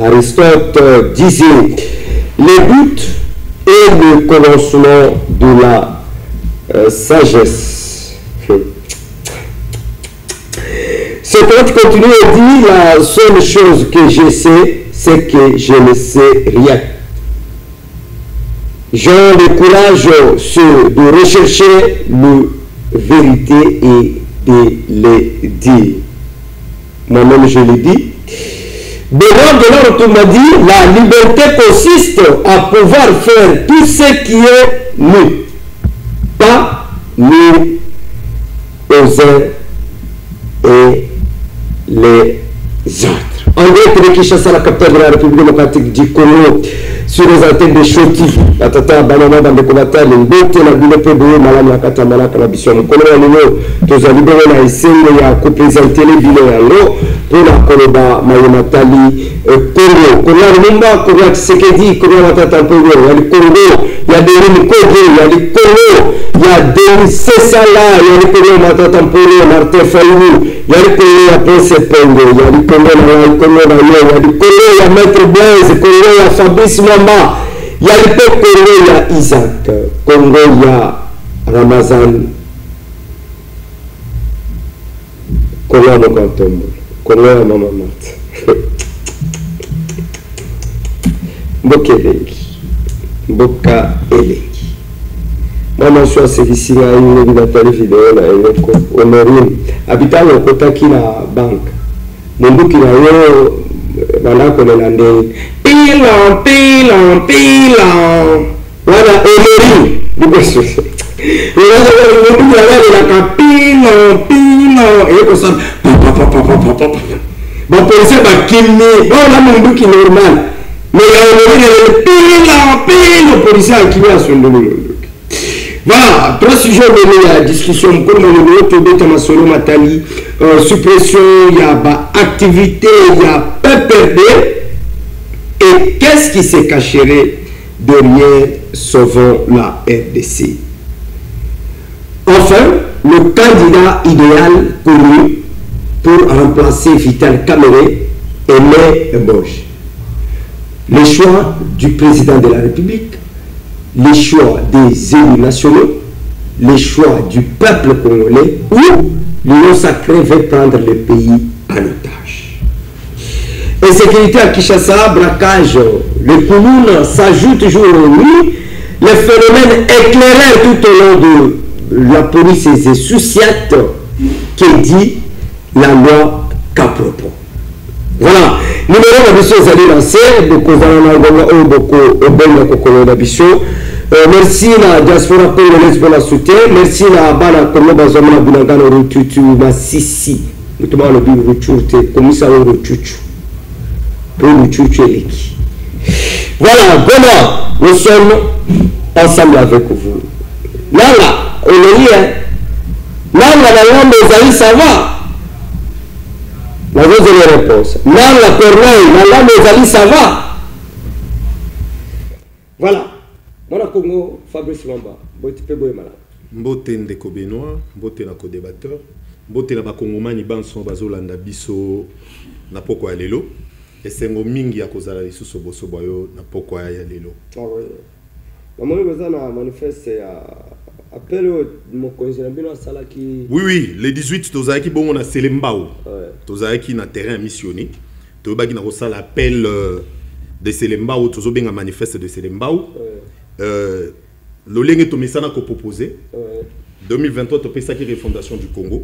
Aristote disait, les buts et le commencement de la sagesse. Socrate continue et dit, la seule chose que je sais, c'est que je ne sais rien. J'ai le courage de rechercher la vérité et de les dire. Moi-même, je l'ai dit. Benoît de l'Ordre m'a dit, la liberté consiste à pouvoir faire tout ce qui est nu, pas nu aux uns et les autres. En gros, de Kinshasa, la capitale de la République démocratique du Congo, sur les antennes de Choti, la tata banana dans le combattant, les bottes, la boule pédouée, malade, la catamara, la bition, le colonel Nino, tous les libéraux, la SN, il y a représenté les bilans à l'eau, pour la Koloba, Mayomatali, Congo, Korea Lumba, Korea Tsekedi, Korea Matata Congo, il y a le Congo, il y a des Rimikogo, il y a le Congo, il y a des Sessala, il y a le Congo Matata Congo, Martin Fayou, il y a le Congo, il y a Prince Pengo, il y a le Congo, il y a le Congo, il y a Maître Blaise, Congo, il y a Fabrice Mama, il y a le Congo, il y a Isaac, Congo, il y a Ramazan, Congo, Mokantombo. Congo ya mama mat. Mboka elengi. Mboka elengi. Mama shwa servisi ya yule bidatari video na eleko. Honorine. Habitalo kotaki na bank. Munduki na yo banako na ndeni. Pilon, pilon, pilon. Wana Honorine. Dibeso. Munduki na yo na pilon, pilon. Eko sa bon policier va kilmer bon là mon bouc normal mais le policier a kilmé à son domaine. Voilà, trois sujets de la discussion pour le autre de Tamasolo Matali, suppression, il y a activité, il y a PPD et qu'est-ce qui se cacherait derrière Sauvons la RDC. Enfin, le candidat idéal connu pour remplacer Vital Kamerhe et Mai Mbonge. Le choix du président de la République, les choix des élus nationaux, les choix du peuple congolais où l'Union sacrée veut prendre le pays en otage. Insécurité à Kinshasa, braquage, le Kouloun s'ajoute jour et nuit, les phénomènes éclairés tout au long de la police et souciate qui dit la loi Capropos. Voilà. Numéro d'ambition, vous allez lancer. Merci la diaspora congolaise pour la soutien. Merci la bana comme bazomna bunagana rututu masisi. Mutuma le bi rututu komisa rututu. Pour rututu eleki. Voilà, voilà, nous sommes ensemble avec vous. Nala, on est là. Nala la langue des amis, ça va. La voix de la réponse. Nala Corneille, la langue des amis, ça va. Voilà. Mwana Congo, Fabrice Mamba. Botipe boye malade. Mbote ndeko Benoît, mbote na co-débatteur, mbote na bakongomani banso bazolanda biso na poko ya lelo. Esengo mingi ya kozala lisusu boso boyo na poko ya lelo. Ah oui. La moni bazana manifeste ya appel mokonzi na bino salaki. Oui, le 18 tozaki bongo na Selembao. Tozaki na terrain missionné. Tobaki na kosala appel de Selembao, tozobenga manifeste de Selembao. Lolenge to mesana ko proposer. 2023 to pesa ki refondation du Congo.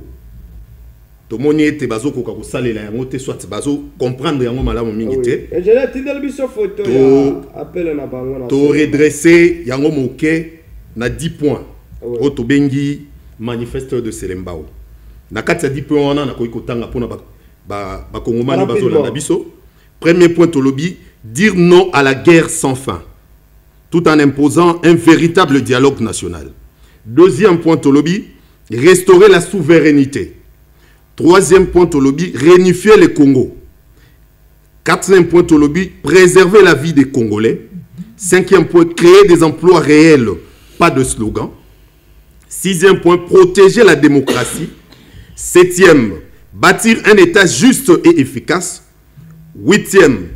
To moni ete bazo ko kosalela yango te soit bazo comprendre yango malamu mingi te. Et je l'ai tindel biso photo ya appel na bango na. To redresser yango moke na 10 points. O to bengi manifeste de Selembao. Na kati ya 10 points wana na koyi kotanga pona ba kongomani bazo landa biso. Premier point to lobby, dire non à la guerre sans fin, tout en imposant un véritable dialogue national. Deuxième point au lobby, restaurer la souveraineté. Troisième point au lobby, réunifier le Congo. Quatrième point au lobby, préserver la vie des Congolais. Cinquième point, créer des emplois réels, pas de slogan. Sixième point, protéger la démocratie. Septième, bâtir un État juste et efficace. Huitième,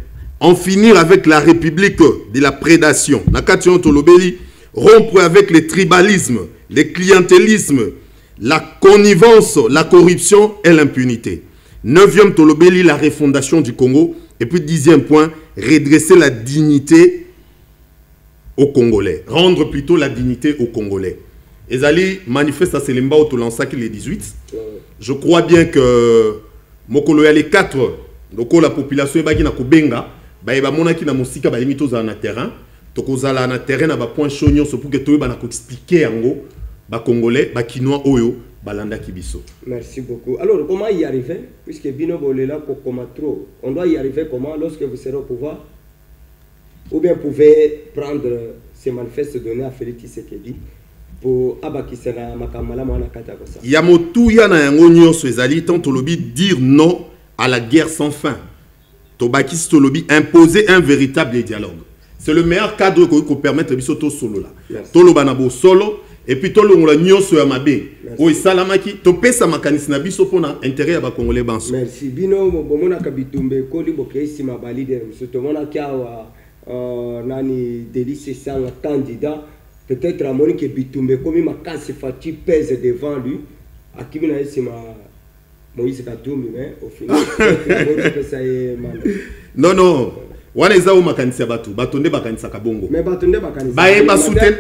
en finir avec la république de la prédation. Nakation Tolobeli, rompre avec le tribalisme, le clientélisme, la connivence, la corruption et l'impunité. 9e Tolobeli, la refondation du Congo. Et puis 10e point, redresser la dignité aux Congolais. Rendre plutôt la dignité aux Congolais. Ezali manifeste à Selemba au Tolansaki les 18. Je crois bien que Mokolo ya les 4, donc la population est bagi na kobenga, ba eba monaki na musika ba limito za na terrain, tokozala na terrain na ba point chonyo so pour que to ba na ko expliquer yango ba Congolais, ba Kinois oyo balanda kibiso. Merci beaucoup. Alors comment y arriver puisque Bino Bolela pour comment trop, on doit y arriver comment lorsque vous serez au pouvoir? Ou bien vous pouvez prendre ces manifestes donnés à Félix Tshisekedi pour abakisela makamala mwana kata kosa. Yamotu ya na yango nyonso ezali tant tolobi dire non à la guerre sans fin. Tobakis tolobi imposer un véritable dialogue. C'est le meilleur cadre qu'on permettre biso to solo là. Toloba na bo solo et puis tolongola nyonso ya mabe. O isalamaki to pesa makanisi na biso pona intérêt ya ba congolais banso. Merci. Bino bomona kabitumbe koli bokesi mabali de biso to mona kiawa nani Délice Sanga candidat. Peut-être à Monique Bitumbe, comme il m'a cassé Fati pèse devant lui. À qui m'a dit Moïse Katoumi, mais au final, non, non. Waneza ou makanisa batu, batonde bakanisa kabongo. Mais batonde bakanisa.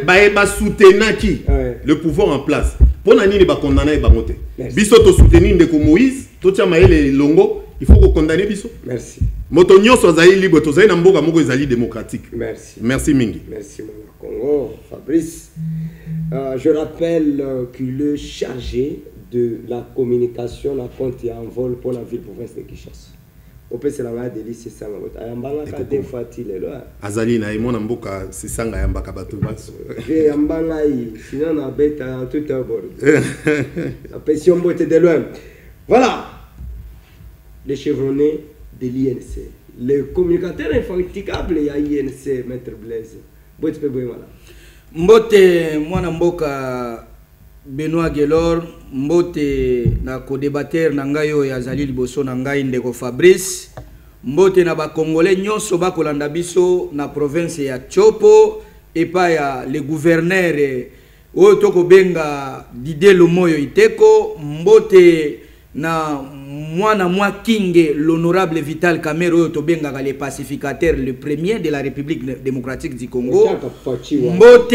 Baeba soutenaki le pouvoir en place. Pour nani ne ba condamner ba moté. Biso to soutenir ndeko Moïse, to tia maele longo, il faut qu'on condamne biso. Merci. Motonyo so zali libre, to zali na mboka moko ezali démocratique. Merci. Merci mingi. Merci mon Congo, Fabrice. Je rappelle qu'il est chargé de la communication, la compte et en vol pour la ville province de Kinshasa. Au peut se la Délice Sanga. Ayambanga ka des fois il est là. Azali na imona mboka c'est Sanga yambaka batu baso. J'ai yambanga yi, sinon na beta tout à bord. La pression botte de loin. Voilà. Les chevronnés de l'INC. Le communicateur infatigable ya INC, Maître Blaise. Botte pe boy mala. Mbote mwana mboka Benoît Gelor, mbote na co-débatteur na ngai oyo azali liboso na ngai ndeko Fabrice, mbote na ba congolais nyonso bakolanda biso na province ya Chopo epa ya le gouverneur oyo toko benga Didier Lomoyo Iteko, mbote na mwana mwa kinge l'honorable Vital Kamerhe oyo to benga le pacificateur le premier de la République démocratique du Congo, mbote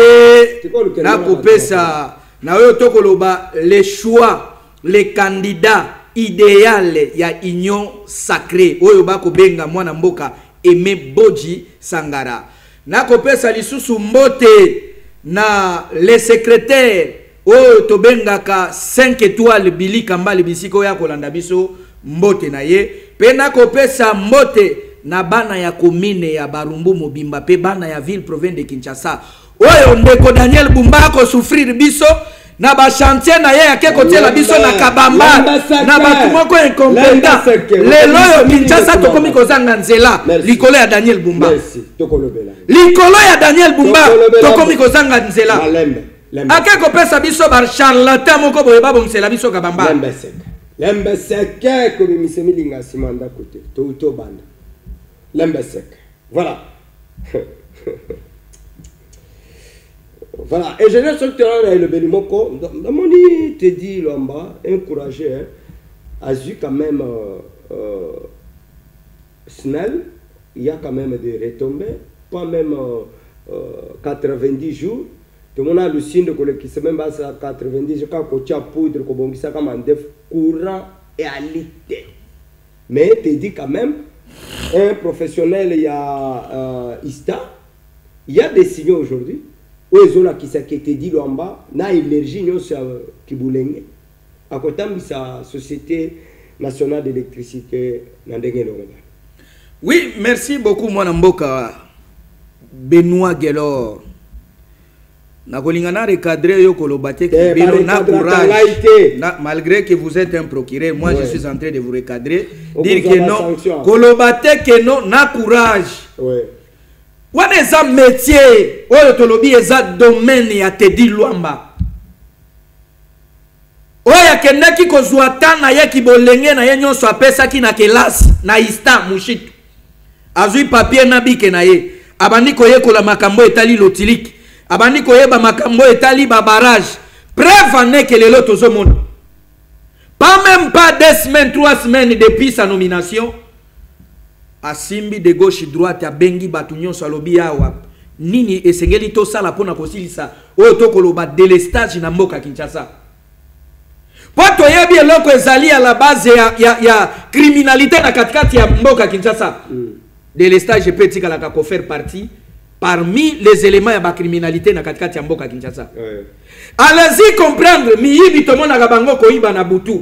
na kopesa na oyo tokoloba les choix les candidats idéal ya union sacrée oyo bako benga mwana mboka Aimé Boji Sangara, na kopesa lisusu mbote na les secrétaires oyo to benga ka 5 étoiles Billy Kambale bisiko ya kolanda biso mbote na ye pe na kopesa mbote na bana ya commune ya Barumbu Mobimba pe bana ya ville province de Kinshasa oyo ndeko Daniel Bumba ko souffrir biso na ba chantier na ye yake kotiela biso na kabamba na batu moko incompétent lelo yo Kinshasa tokomi kozanga nzela likolo ya Daniel Bumba. Merci tokolobela likolo ya Daniel Bumba tokomi kozanga nzela ake kopesa biso ba charlatan moko boye babongisela biso kabamba lembe seke ko bimisemi linga simanda côté to banda lembe seke voilà. Voilà, et je ne sais que le Bélimoko, dans mon lit, te dit Lomba, encouragé, a vu quand même Snell, il y a quand même des retombées, pas même 90 jours. Tout le monde a le signe de qui se même à 90 jours, quand tu as poudre, comme ça, comme un def courant et à l'été. Mais te dit quand même, un professionnel, il y a Ista, il y a des signaux aujourd'hui. Oezola qui s'inquiète dit l'amba na énergie non sur Kibulenge à côté de sa société nationale d'électricité n'andenge. Oui, merci beaucoup mon mboka Benoît Gelor. Na kolingana recadrer yo kolobate que na courage malgré que vous êtes un procureur, moi je suis en train de vous recadrer, dire que non kolobate que non na courage. Wana eza métier oyo tolobi eza domaine ya Teddy Luamba oyo kendaki kozwa tana ya kibolenge na ye nyonso apesaki na kelasi na Ista Mushitu azui papier na bike na ye abandi koyekola makambo etali lotiliki abandi koyeba makambo etali ba barrage preuve en est que lelo tozomona pas même pas 2 semaines 3 semaines depuis sa nomination asimbi de gauche droite abengi batu nyonso alobi awa nini esengeli tosala pona kosilisa oyo tokoloba délestage na mboka Kinshasa po toyebi eloko ezali à la base ya criminalité na katikati ya mboka Kinshasa délestage peut etikala ko faire partie parmi les éléments ya ba criminalité na katikati ya mboka Kinshasa. Allez-y comprendre miyibi tomonaka bango koyiba na butu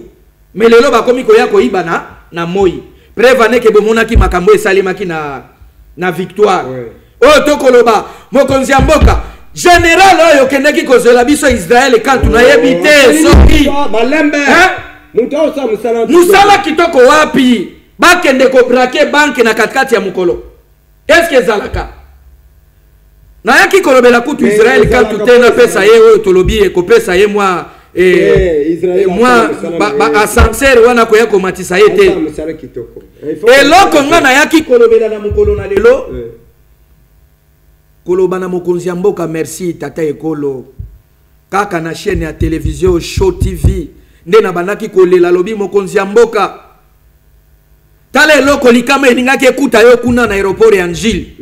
mais lelo bakomi koya koyiba na moi preuve ne ke bomonaki makambo esalemaki na victoire oyo tokoloba mokonzi ya mboka général oyo kendeki kozela biso Israël quand tunayebi te soki malembe musala kitoko wapi bakende ko braquer banque na katikati ya mukolo est-ce que zalaka na yaki kolobela kutu Israël quand tutena pesa ye oyo tolobi ko pesa ye moi moi ascenseur wana koya ko matisa ye te eloko nga na yaki kolobela na mukolo na lelo koloba na mokonzi ya mboka merci tata ekolo kaka na chaîne ya télévision Show TV nde na bandaki kolela lobi mokonzi ya mboka tala eloko likama eningaki ekuta yo kuna na aéroport ya Njili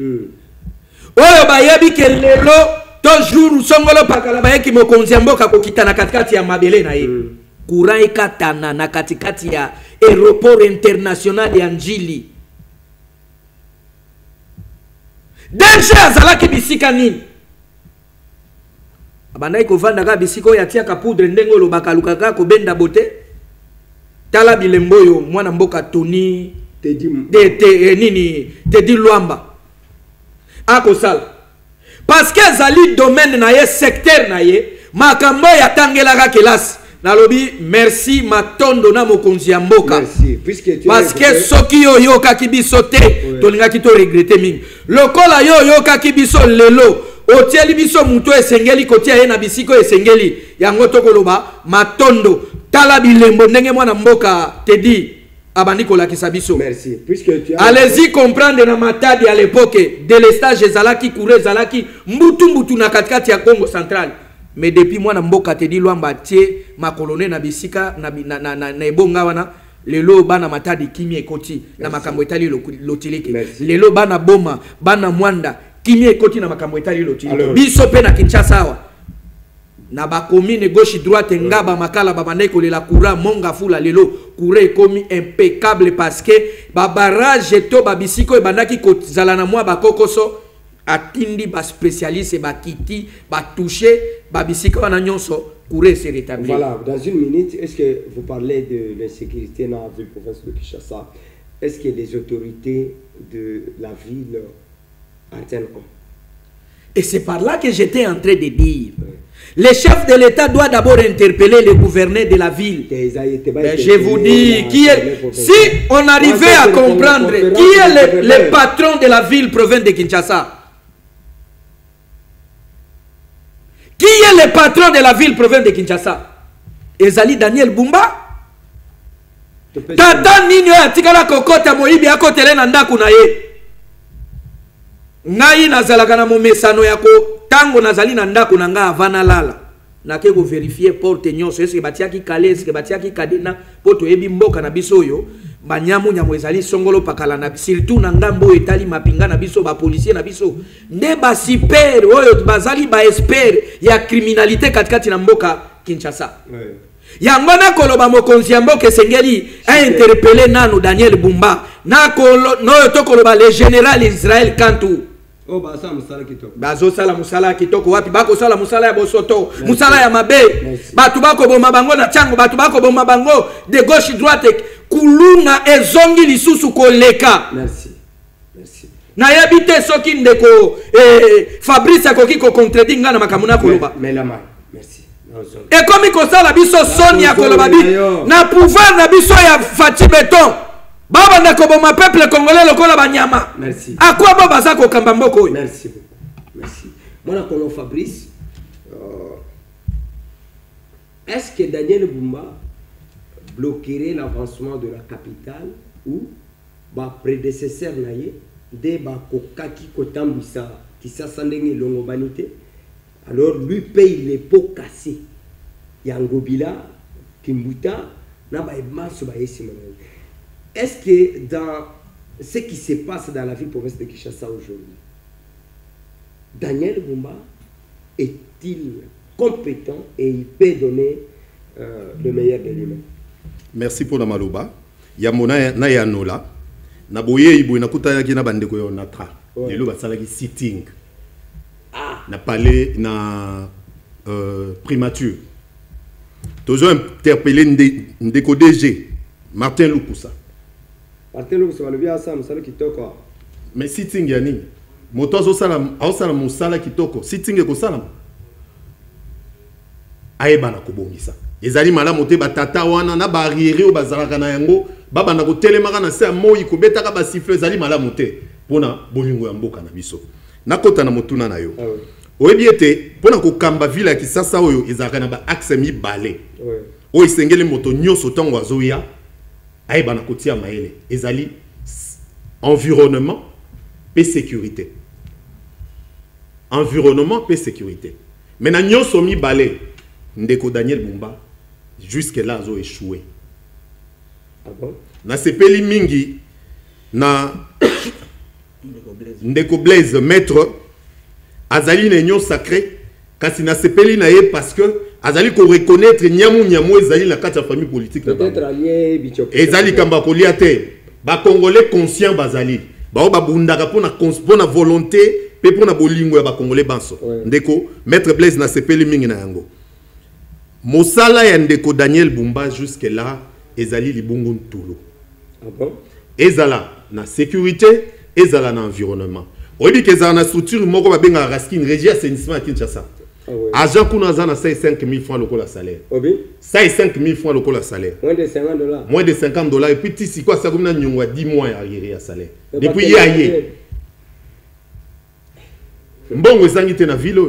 oyo bayebi ke lelo toujours songolo pakala bayeki mokonzi ya mboka kokita na katikati ya mabele na ye courant ekatana na katikati ya aéroport international ya Njili denje azalaki bisika nini abandaki kovanda ka bisika oyo atiaka poudre ndenge olobaka lukaka kobenda bote tala bilembo oyo mwana mboka Tony Teddy Lwamba akosala parce que ezali domaine na ye secteur na ye makambo ya tangelaka kelasi nalobi merci matondo na mokonzi ya mboka parce que soki yo yokaki biso te tolingaki to regretter mingi lokola yo yokaki biso lelo otieli biso muto esengeli kotia ye na bisiko esengeli yango tokoloba matondo tala bilembo ndenge mwana mboka Teddy abandi kolakisa biso merci puisque tu as allez-y comprendre na matadi à l'époque délestage ezalaki couré ezalaki mbutu na katikati ya Congo central mais depuis mwana mboka Teddy Lwamba tie makolone na bisika na ebonga wana lelo bana matadi kimi ekoti na makambo etali lotiliki lelo bana boma bana mwanda kimi ekoti na makambo etali lotiliki biso pe na Kinshasa wa na ba commune gauche droite ngaba makala babandai kolela courant monga fula lelo courant ekomi impeccable parce que ba barrage to ba bisiko ebandaki kozala na mwa bakokoso atindi ba spécialiste ba kiti ba toucher ba bisiko wana nyonso courant se rétablir. Voilà, dans une minute, est-ce que vous parlez de l'insécurité dans la ville province de Kinshasa? Est-ce que les autorités de la ville atteignent compte? Et c'est par là que j'étais en train de dire. Le chef de l'État doit d'abord interpeller le gouverneur de la ville. Mais je vous dis, si on arrivait à comprendre qui est le patron de la ville province de Kinshasa, qui est le patron de la ville province de Kinshasa? Ezali Daniel Bumba? Tata Nino atikala kokota moibi akotele na ndaku na ye. Ngai nazalaka na momesano yako tango nazali na ndaku na nga avana lala. Nake ko vérifier porte nyonso est-ce que batiaki kale est-ce que batiaki kadena poto yebi mboka na biso yo banyamu nyamu ezali songolo pakala na surtout na ngambo etali mapinga na biso ba policier na biso nde ba super oyo bazali ba expert ya criminalité katikati na mboka Kinshasa. Yango na koloba mokonzi ya mboka esengeli a interpeller nano Daniel Bumba na kolo no to koloba le général Israël Kantu. Oh basa musala kitoko. Bazo sala musala kitoko wapi bako sala musala ya bosoto musala ya mabe batu bako bomba bango na chango batu bako bomba bango de gauche droite kuluna ezongi lisusu koleka. Merci. Merci. Na yabite soki ndeko Fabrice akoki ko contredire ngana makamuna koloba. Mais la main. Merci. Et comme ko sala biso Sonia koloba bi na pouvoir na biso ya Fati Beton. Baba ndako boma peuple congolais lokola banyama. Merci. À quoi baba za ko kamba mboko? Merci beaucoup. Merci. Moi na kono Fabrice est-ce que Daniel Bumba bloquerait l'avancement de la capitale ou ba prédécesseur naie de bakokaki kotambwisa Kisasa ndenge longo banité. Alors lui paye les pots cassés. Yangobila, Kimbuta, est-ce que dans ce qui se passe dans la ville province de Kinshasa aujourd'hui, Daniel Bumba est-il compétent et il peut donner le meilleur de lui-même? Merci pour la maloba. Yamona na yanola. Na boye ibo na kutayaki na bandeko yo natra. Lelo basalaki sitting. Na palais na primature. Toujours interpellé ndeko DG Martin Lukusa. Martin Lukusa le bien ça musala kitoko. Mais sitting yani moto zo sala musala kitoko sitting ko sala. Ayeba na kobongisa. Ezali malamu te batata wana na barrière o bazalaka na yango baba na ko telemaka na se moyi ko betaka ba siffler ezali malamu te pona bolingo ya mboka na biso. Nakota na motuna na yo. Oyebi ete pona ko kamba ville ya Kisasa oyo ezalaka na ba axe mi balé. O isengeli moto nyoso tango azoya ayeba na kotia maele ezali environnement et sécurité. Environnement et sécurité. Mais na nyoso mi balé ndeko Daniel Bumba jusque là zo échoué. Ah bon? Na sepeli mingi na ndeko Blaise maître azali na union sacrée kasi na sepeli na ye parce que azali ko reconnaître nyamu ezali na kati ya famille politique na peut-être allié bichop ezali kamba kolia te ba congolais conscient bazali ba babundaka pona volonté pe pona bolingo ya ba congolais banso ndeko maître Blaise na sepeli mingi na yango. Mosala ya ndeko Daniel Bumba jusque là ezali libungu ntulu. Ah bon? Ezala na sécurité, ezala na environnement. Oyebi ke za na structure moko ba benga Raskin régie assainissement à Kinshasa. Ah ouais. Agent kuna za na 5 000 francs lokola salaire. Obi? 5 000 francs lokola salaire. Moins de $50. Moins de $50 et puis tisi quoi ça comme na nyongwa 10 mois arrière ya salaire. Depuis hier. Mbongo ezangi te na ville.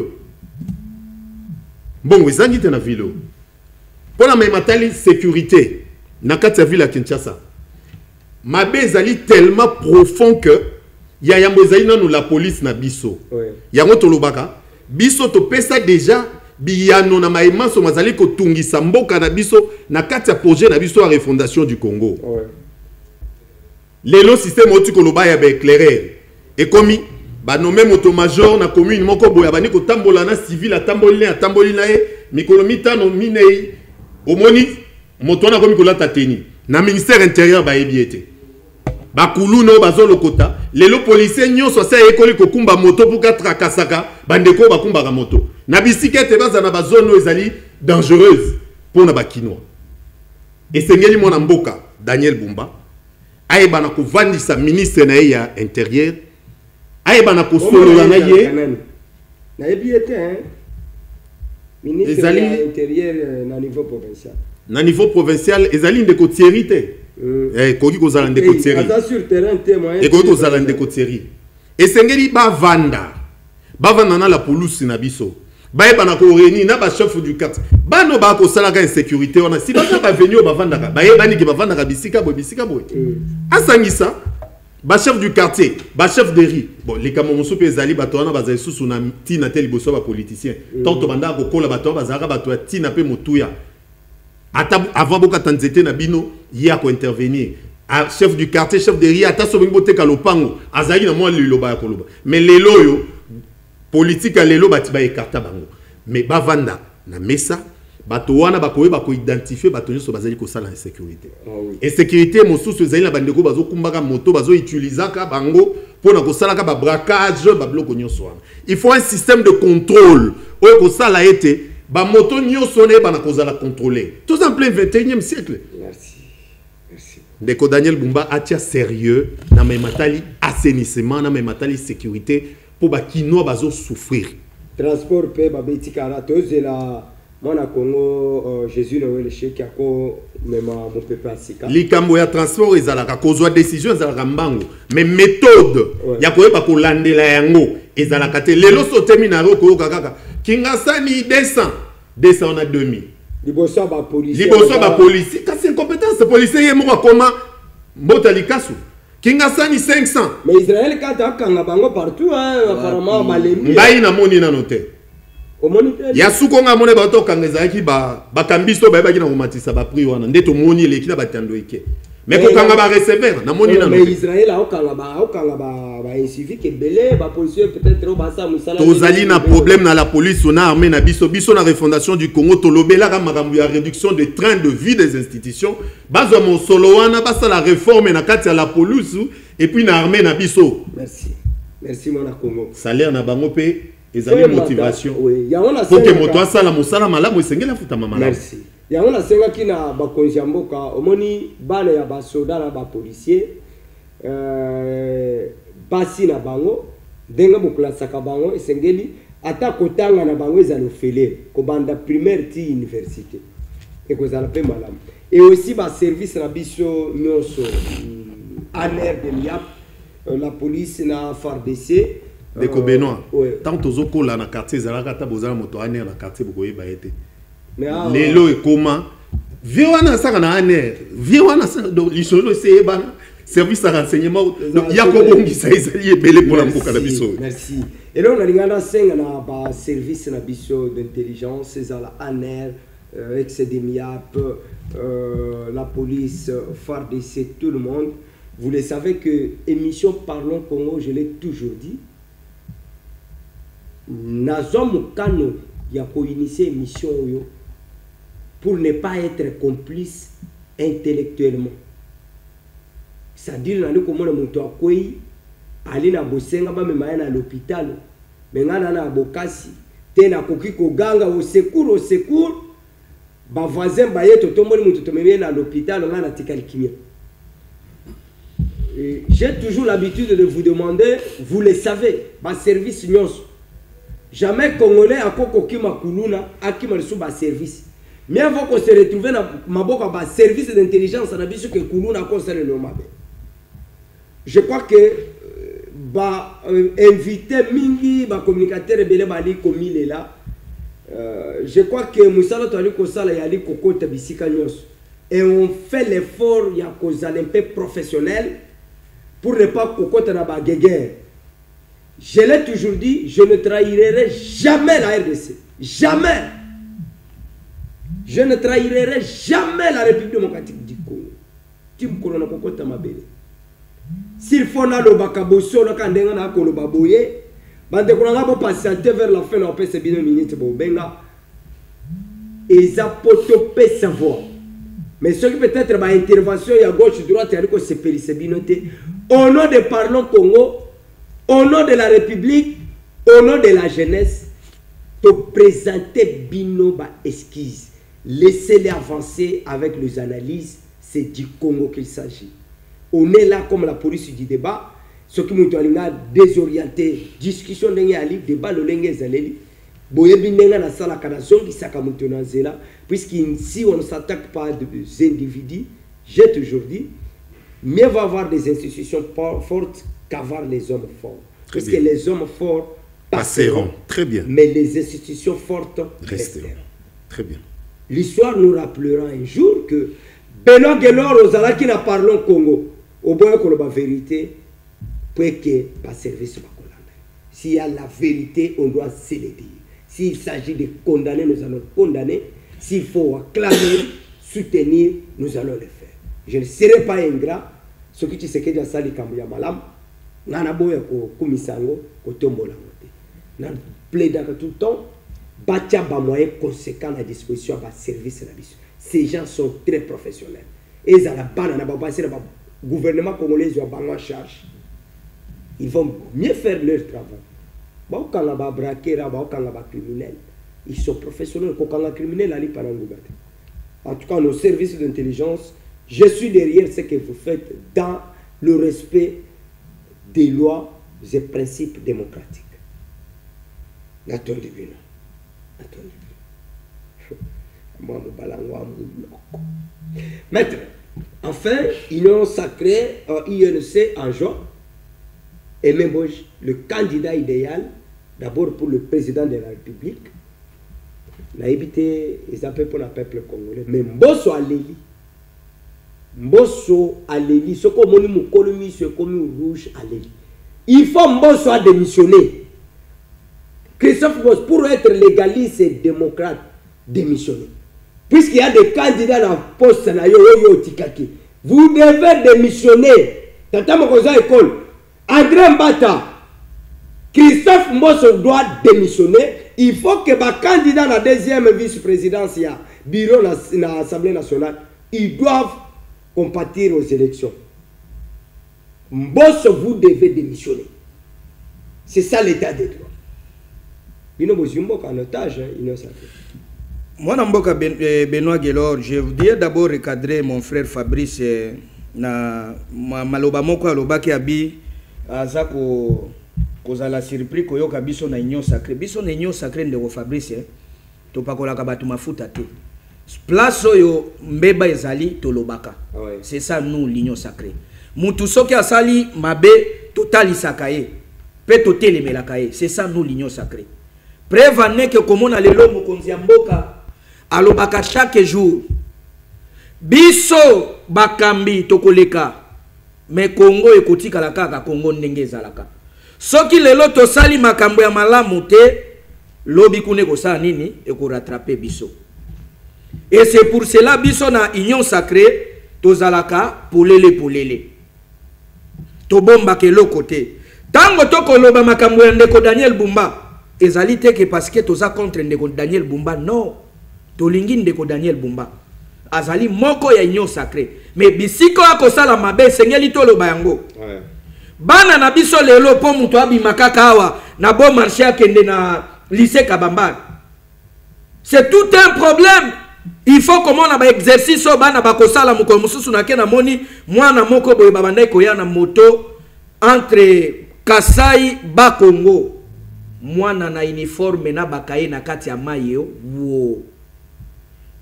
Bon, vous avez dit na ville. Pour la même sécurité, na kati ya ville à Kinshasa. Mabe ezali tellement profond que ya yambo ezali nanu la police na biso. Yango tolobaka biso to pesa déjà biyano na maïma so mazali ko tungisa mboka na biso na kati ya projet na biso à refondation du Congo. Lelo système oti koloba ya ba éclairer et komi ba nommé moto major na commune moko boya bani ko tambola na civil atamboli na e mikolo mitano minei omoni moto na komi ko lata teni na ministère intérieur ba ebiete ba kuluno bazo lokota lelo policier nyonso sa ekoli ko kumba moto pour katra kasaka bandeko ba kumba ka moto na bisikete baza na ba zone ezali dangereuse pour na ba kinois et sengeli mona mboka Daniel Bumba ayeba na ko vandisa ministre na ya intérieur ayeba na ko solo na ye na ebiete hein ministre de l'intérieur na niveau provincial. Na niveau provincial ezali ndeko Thierry te. Koki ko zala ndeko Thierry. Ata sur terrain témoin. Et koki ko zala ndeko Thierry. Esengeli ba vanda na la police na biso. Ba eba na ko réunir na ba chef du quartier. Ba no ba ko sala ka insécurité ona si ba ba venir ba vanda ka. Ba eba ni ke ba vanda ka bisika boy. Asangisa ba chef du quartier, ba chef de riz. Bon, les kamomoso pe ezali bato wana bazali susu na tina tel boso ba politicien. Tant to banda ko kola bato bazara bato tina pe motuya. Ata avant boka tanzete na bino ya ko intervenir. A chef du quartier, chef de riz ata so bingo te ka lopango. Azali na mo lelo ba ko loba. Mais lelo yo politique lelo bati ba ekarta bango. Mais ba vanda na mesa bato wana bakoye bako identifier bato nyoso bazali ko sala insécurité. Et sécurité mosusu ezali na bandeko bazo kumbaka moto bazo utilisaka bango pona ko sala ka ba braquage ba bloko nyoso wana. Il faut un système de contrôle oyo ko sala ete ba moto nyoso ne bana ko sala contrôler. Tout en plein 21e siècle. Merci. Merci. Ndeko Daniel Bumba atia sérieux na mematali assainissement na mematali sécurité pour ba kinois bazo souffrir. Transport pe ba betikara tozela Mona Congo, Jésus le le chèque à quoi même mon peuple asika. Likambo ya transport ezalaka kozwa décision ezalaka mbango mais méthode ya koyeba ko landela yango ezalaka te lelo so terminaro ko kaka kingasani 200 on a 2000 liboso ba police kasi incompétence policier yemo koma mbota likasu Kingasani 500. Mais Israël quand a bango partout hein apparemment balemi. Ngai na moni na noté. Au moniteur. Ya suko nga mone ba to kangeza ki ba kambiso ba ki na komatisa ba prix wana ndeto moni le ki na batando eke. Mais ko kanga ba recevoir na moni na noté. Mais Israël a okanga ba incivique belé ba policier peut-être au basa musala. Tozali na problème na la police on a armé na biso na refondation du Congo tolobela ka makambu ya réduction de train de vie des institutions bazo mon solo wana basa la réforme na kati ya la police et puis na armée na biso. Merci mon Congo. Salaire na bango pe ezali motivation. Oui, ya on a pour que moto asala musala malamu esengela futa mama. Merci. Ya on a senga kina ba konjamboka omoni bana ya ba soda na ba policier basi na bango denga bokulasaka bango esengeli ata kotanga na bango ezalo fele ko banda primaire ti université et ko zala pe malamu et aussi ba service na biso nyonso ANR de l'IAP la police na FARDC de Benoît tant tozoko la na quartier zalaka ta bozala moto ANR na quartier bokoye ba été mais lelo et comment viwana saka na ANR viwana saka do lisolo se ebana service à renseignement yakobongisa ezali ebele pour la mboka na biso. Merci. Et là on a lingana senga na ba service na biso d'intelligence c'est la ANR ex-DMIAP la police FARDC tout le monde. Vous le savez que émission Parlons Congo, je l'ai toujours dit, nazomo kano ya ko initier émission yo pour ne pas être complice intellectuellement. C'est-à-dire nani komona muto akoyi ali na bosenga ba mema na l'hôpital mengana na bokasi tena koki ko ganga au secours ba voisin ba yeto tomoni muto tomeme na l'hôpital ngana tikali kimia. J'ai toujours l'habitude de vous demander, vous le savez, ma service nyos. Jamais Congolais a kokoki makuluna akima reçu ba service. Mais avant qu'on se retrouve dans maboka ba service d'intelligence na biso que kuluna concerne le mabe. Je crois que ba invité mingi ba communicateur belé bali komi le là. Je crois que musala to ali kosala yali kokota bisika nyos. Et on fait l'effort ya kozala un peu professionnel pour ne pas kokota na ba guerre. Je l'ai toujours dit, je ne trahirai jamais la RDC. Jamais. Je ne trahirai jamais la République démocratique du Congo. Tu me connais kokota mabele. S'il faut na lo bakaboso na kandenga na ko lo baboye, bande ko nga bo patienter vers la fin on peut se bien minute bo benga. Eza poto pe savoir. Mais ce qui peut-être ma intervention à gauche droite il y a que c'est périsébinoté. Au nom de Parlons Congo, au nom de la République, au nom de la jeunesse, te présenter bino ba esquisse. Laissez-les avancer avec les analyses, c'est du Congo qu'il s'agit. On est là comme la police du débat, ce qui nous donne désorienté, discussion d'un ali, débat le lengue zaleli. Puisqu'ici on ne s'attaque pas aux individus, j'ai toujours dit, mieux va avoir des institutions fortes qu'avoir les hommes forts. Parce que les hommes forts passeront. Très bien. Mais les institutions fortes resteront. Très bien. L'histoire nous rappellera un jour que Benoît Guélor aux Ala qui n'a parlé au Congo, au bout de la vérité, pour que pas service. S'il y a la vérité, on doit se le dire. S'il s'agit de condamner, nous allons condamner. S'il faut acclamer, soutenir, nous allons le faire. Je ne serai pas ingrat. Ce que tu sais que tu as sali kambuya malam, nana boya ko kumisango ko tombola ngote. Na plaidaka tout le temps, batia ba moyen conséquent à disposition à service la biso. Ces gens sont très professionnels. Et ils ont la banane na ba passer le gouvernement congolais ils ont en charge. Ils vont mieux faire leur travail. Ils sont professionnels. En tout cas, nos services d'intelligence, je suis derrière ce que vous faites dans le respect des lois et principes démocratiques. Maintenant, enfin, union sacrée, INC en juin. Et même le candidat idéal, d'abord pour le président de la République, n'a évité les appels pour le peuple congolais. Mais Mbosso Aleli, Mbosso aleli ce comme moni mukolomi ce comme rouge aleli. Il faut Mbosso a démissionner. Christophe Mbosso pour être légaliste et démocrate démissionner. Puisqu'il y a des candidats dans le poste na yo tikaki. Vous devez démissionner. Tata Mokoza école. André Mbata. Christophe Mbosso doit démissionner. Il faut que les candidats à la deuxième vice-présidence, bureau de l'Assemblée nationale, ils doivent compatir aux élections. Mbosso, vous devez démissionner. C'est ça l'état des droits. Bino Bozumbo en otage, Moi, Benoît Guélor, je voudrais d'abord recadrer mon frère Fabrice na maloba moko aloba ki abi azako kozala surpris koyoka biso na union sacrée biso na union sacrée ndeko Fabrice to pakola ka batu mafuta te place oyo mbeba ezali tolobaka c'est ça nous l'union sacrée mutu soki asali mabe totali sakaye pe totelemelaka ye c'est ça nous l'union sacrée prévane que komona lelo mokonzi ya mboka alobaka chaque jour biso bakambi tokoleka mais Congo ekotika la kaka Congo ndenge ezalaka soki lelo tosali makambo ya malamu te lobi kune ko sa nini eko rattraper biso et c'est pour cela biso na union sacrée tozalaka polele to bomba ke lo côté tango tokoloba makambo ya ndeko Daniel Bumba ezali te que parce que toza contre ndeko Daniel Bumba non tolingi ndeko Daniel Bumba azali moko ya union sacrée mais bisiko akosala mabe sengeli toloba yango bana na biso lelo po muto abima kaka awa na bon marché akende na lycée Kabamba c'est tout un problème il faut comment on a exercice bana bakosala moko mususu na ke na moni mwana moko boye babandai koya na moto entre Kasai ba Congo mwana na uniforme na bakaye na kati ya mayo wo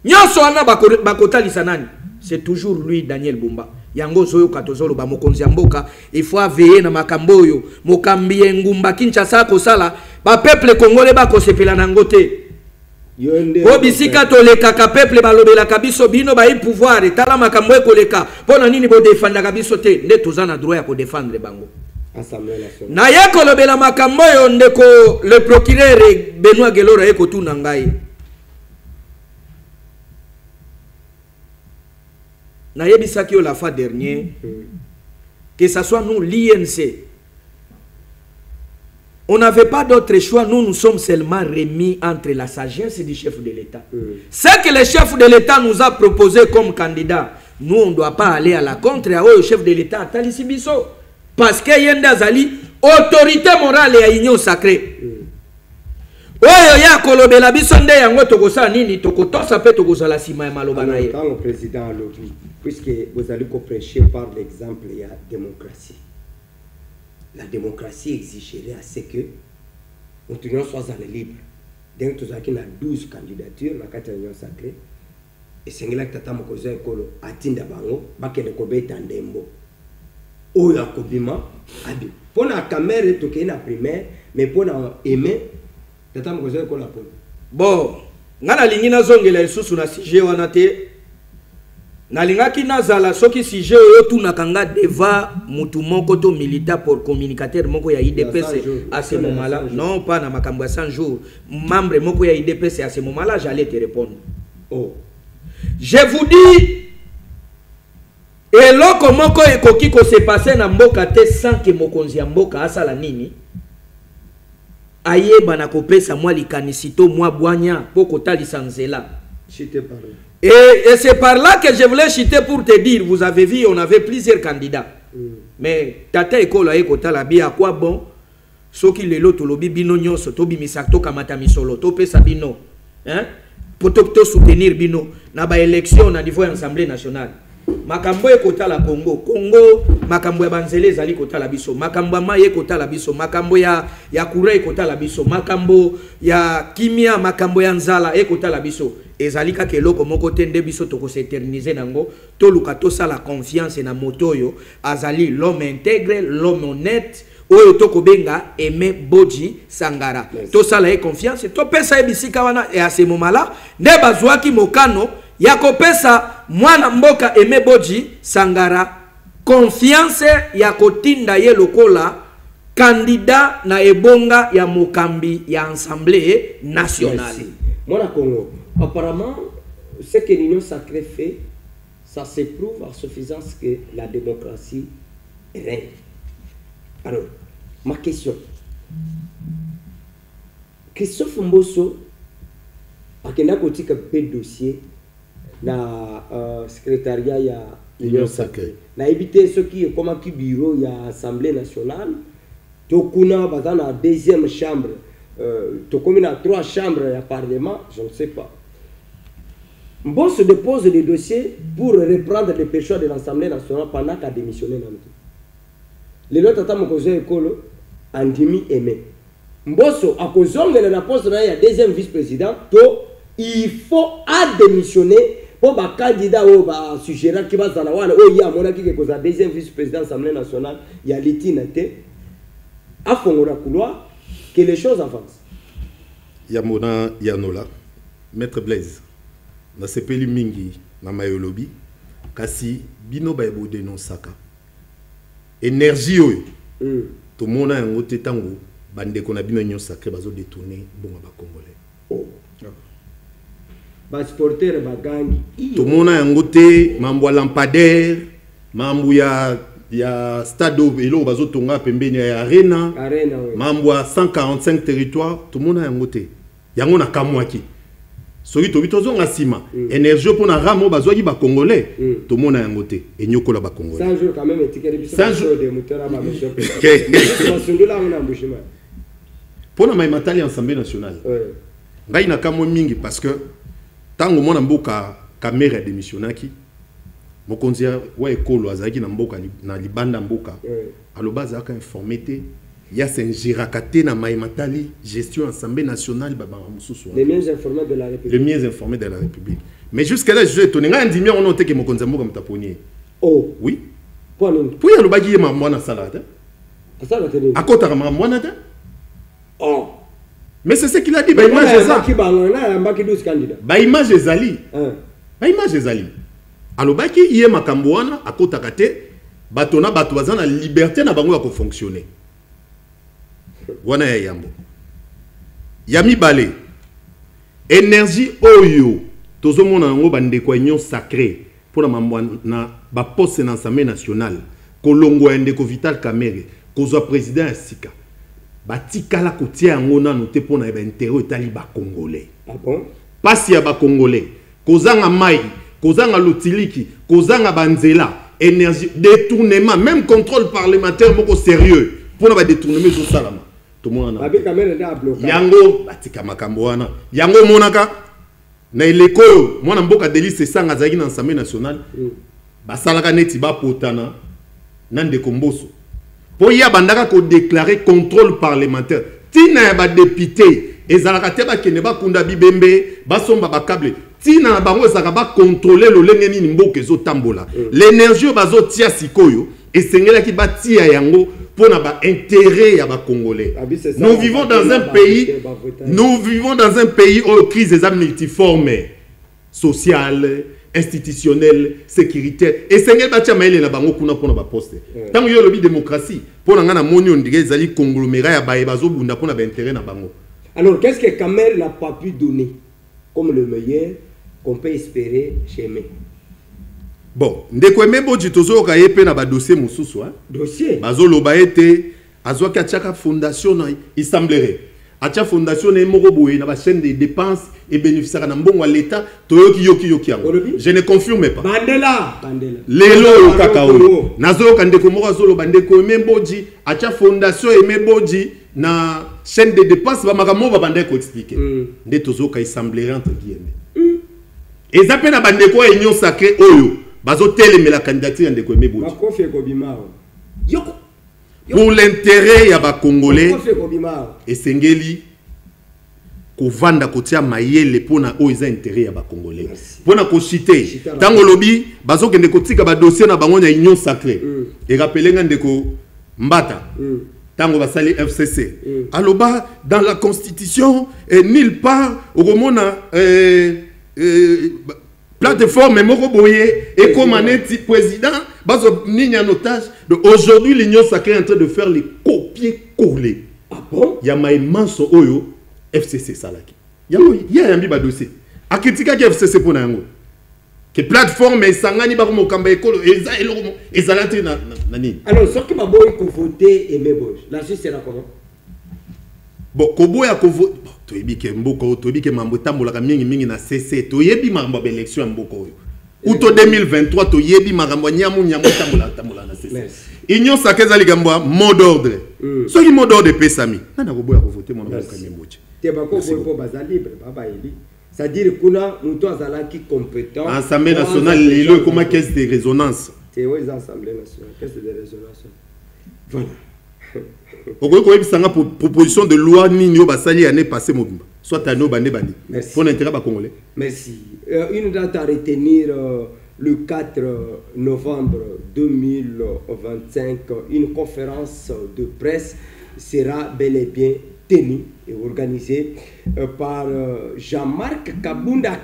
nyoso ana bakotalisa nani c'est toujours lui Daniel Bumba yango zoyo katozolo ba mokonzi mboka il faut veiller na makambo oyo mokambi ngumba Kinshasa ko sala ba peuple congolais ba ko sepela na ngote ko bisika to leka ka peuple balobela kabiso bino ba pouvoir tala makambo ekoleka pona nini bo défendre kabiso te nde tozana droit ya ko défendre bango na yeko lobela makambo oyo ndeko le procureur Benoît Guélor eko tuna ngai na yebisaki la fois dernière que ça soit nous l'INC on n'avait pas d'autre choix nous sommes seulement remis entre la sagesse du chef de l'État ce que le chef de l'État nous a proposé comme candidat nous on ne doit pas aller à la contre au chef de l'État Talisi Biso parce que yenda zali autorité morale et union sacrée oyo ya kolobela biso nde yango tokosa nini tokotosa pe tokozala sima ya maloba na ye quand le président a lobby puisque vous allez prêcher par l'exemple il y a démocratie la démocratie exigerait à ce que nous soit libre donc tous qui na 12 candidatures na kati ya union sacrée et sengela tata mokoza ekolo atinda bango bakende kobeta ndembo oyo akobima abi pona camera toke na primaire mais pona aimer tata mokoza ekolo apona bon ngana lingi na zongela lisusu na sujet wana te nalingaki nazala soki sujet oyo tunakanga deva mutu moko to militaire pour communicateur moko ya IDPS à ce moment-là non pas na makambo ya 100 jours membre moko ya IDPS à ce moment-là j'allais te répondre oh je vous dis et loko moko ekoki ko se passer na mboka te sans que mokonzi ya mboka asala nini ayeba na kopesa mwa likanisito mwa bwanya po kotalisa nzela et c'est par là que je voulais chiter pour te dire vous avez vu on avait plusieurs candidats mais tata ekola ekotala bi à quoi bon soki lelo tolobi bino nyonso to bimisa to kamata misolo to pesa bino hein pour to soutenir bino na ba élection na niveau ya Assemblée nationale makambo ekotala Congo makambo ya banzele ezali kotala biso makambo ya maye ekotala biso makambo ya kura ekotala biso makambo ya kimia makambo ya nzala ekotala biso ezali kaka eloko moko te nde biso toko s'éterniser nango toluka tosala confiance na motoyo azali l'homme intègre l'homme honnête oyo tokobenga Aimé Bodji Sangara tosala confiance topesa ebisika wana et à ce moment là nde bazwaki mokano ya kopesa mwana mboka Aimé Bodji Sangara confiance ya kotinda ye lokola candidat na ebonga ya mokambi ya Assemblée nationale. Moi, Congo, apparemment, ce que l'Union sacrée fait, ça se prouve à suffisance que la démocratie règne. Alors, ma question. Christophe Mbosso, à quel côté que le dossier, na secrétariat ya Union sacrée. Na éviter ce qui est comme qui bureau ya Assemblée nationale. Tokuna dans la deuxième chambre. Tokuna 3 chambres ya parlement, je ne sais pas. Mbosso dépose des dossiers pour reprendre les pécheurs de l'Assemblée nationale pendant qu'a démissionné. Les autres attendent que j'ai école Andimi Aimé. Mbosso a causé la poste il y a deuxième vice-président. Il faut démissionner pour le candidat au suggérant qui va dans la ouane. Il y a mon qui est le deuxième vice-président de l'Assemblée nationale. Il y a l'itinité. À fond de la couloir, que les choses avancent. Il y a Mona Yanola, Maître Blaise. Na sepeli mingi na mayolobi kasi bino ba ebo dénoncaka énergie oyo to mona yango te tango bande ko na bino nyo sacré bazo détourner bonga ba congolais ba sporteur ba gangi to mona yango te mambo lampadaire mambo ya stade elo bazo tonga pembeni ya arena mambo 145 territoires to mona yango te yango na kamwaki soki tobi tozonga sima énergie pour na ramo bazwaki ba congolais to mona yango te enyokola ba congolais 100 jours quand même étiquette biso de motera ba monsieur pour na maimatali Assemblée nationale ngai na kamo mingi parce que tango mona mboka caméra démissionnaki mokonzi wa ekolo azaki na mboka na libanda mboka aloba zaka informé il y a Saint-Girakate na maimatali gestion Assemblée nationale baba mususu les mieux informés de la République. Les mieux informés de la République. Mais jusqu'à là je suis étonné nga ndimi on noté que mokonzi mboka mutaponier. Oh oui. Pour ya lobaki ma mwana salade. Asala tene. Akota ma mwana ta. Oh. Mais c'est ce qu'il a dit ba image ezali. Ki bangana mbaki 12 candidats. Ba image ezali. Ba image ezali. Alobaki iye makambo wana akota kate batona bato bazana liberté na bango ya ko fonctionner. Wana ya yambo yami balé énergie oyo tozomona yango bandeko union sacrée pour na ba poste na Assemblée nationale kolongo ya ndeko Vital Kamerhe kozwa président ya sika batikala kotia yango nano te pona ba intérêt etali ba congolais. Ah bon? Pasi ya ba congolais kozanga mai kozanga lutiliki kozanga banzela énergie détournement même contrôle parlementaire moko sérieux pour na détournement zo salama tout le monde yango batika makambo wana yango monaka na ileko mwana mboka Delice Sanga zaki na Assemblée nationale basalaka neti ba potana na ndeko Mbosso po ya bandaka ko déclarer contrôle parlementaire tina ba député ezalaka te ba kende ba kunda bibembe ba somba ba câble tina bango ezaka ba contrôler lolenge nini mboka ezo tambola l'énergie bazo tia sikoyo esengela ki batia yango pour na intérêt ya ba congolais. Nous vivons dans un pays où crise des âmes multiformes, sociale, institutionnelle, sécuritaire. Et sengel batia maile na bango kuna pour na ba poste. Tant yo lobi démocratie, pour na ngana moni on dirait zali conglomérat ya ba bazo bunda pour na ba intérêt na bango. Alors qu'est-ce que Kamel n'a pas pu donner comme le meilleur qu'on peut espérer chez Aimé? Bon, ndeko Aimé Bodji tozo ka yepe na ba dossier mususu hein. Dossier. Bazo loba ete azwa ka tiaka fondation na il semblerait. Atia fondation na moko boye na ba chaîne de dépenses et bénéficiaires na mbongo l'état toyoki yoki yango. Je ne confirme pas. Bandela. Lelo kakao. Nazo ka ndeko moko azo loba ndeko Aimé Bodji atia fondation Aimé Bodji na chaîne de dépenses ba makambo ba bande ko expliquer. Nde tozo ka il semblerait entre guillemets. Et ça pena bandeko union sacrée oyo. Bazo télé la candidature de Aimé Bodji. Pour l'intérêt ya ba congolais et sengeli ko vanda kotia mayele pona o isa intérêt ya ba congolais. Pona ko citer tango lobi bazo kende kotika ba dossier na bango ya union sacrée. Et rappeler ndeko Mbata. Tango basali FCC. Aloba dans la constitution nulle part au romona plateforme moko boye et comme un président bazo ni en otage. Donc aujourd'hui l'Union sacrée est en train de faire les copier-coller. Ah bon? Il y a ma immense oyo FCC salaki. Il y a un biba dossier. A critiquer que FCC pour nango. Que plateforme sangani ba ko kamba ekolo ezalati na nani. Alors ce qui va boy ko voter et mebo. La suite sera comment? Bon kobo ya ko voter toyebi ke mboko toyebi ke mambo tambola ka mingi na CC toyebi mambo ba élection mboko oyo. Uto 2023 toyebi makambo nyamu tambola na CC. Union sacrée za ligambo mot d'ordre. Ce qui mot d'ordre pesami. Nana ko boya ko voter mon mboko mboche. Te ba ko ko baza libre baba eli. C'est-à-dire kuna muto azala qui compétent. Assemblée nationale lelo comme caisse de résonance. C'est oui l'Assemblée nationale, caisse de résonance. Voilà. Pourquoi ko ebisanga proposition de loi nini basali année passée mobimba. Soit année bande bandi. Pour l'intérêt ba congolais. Merci. Une date à retenir le 4 novembre 2025, une conférence de presse sera bel et bien tenue et organisée par Jean-Marc Kabunda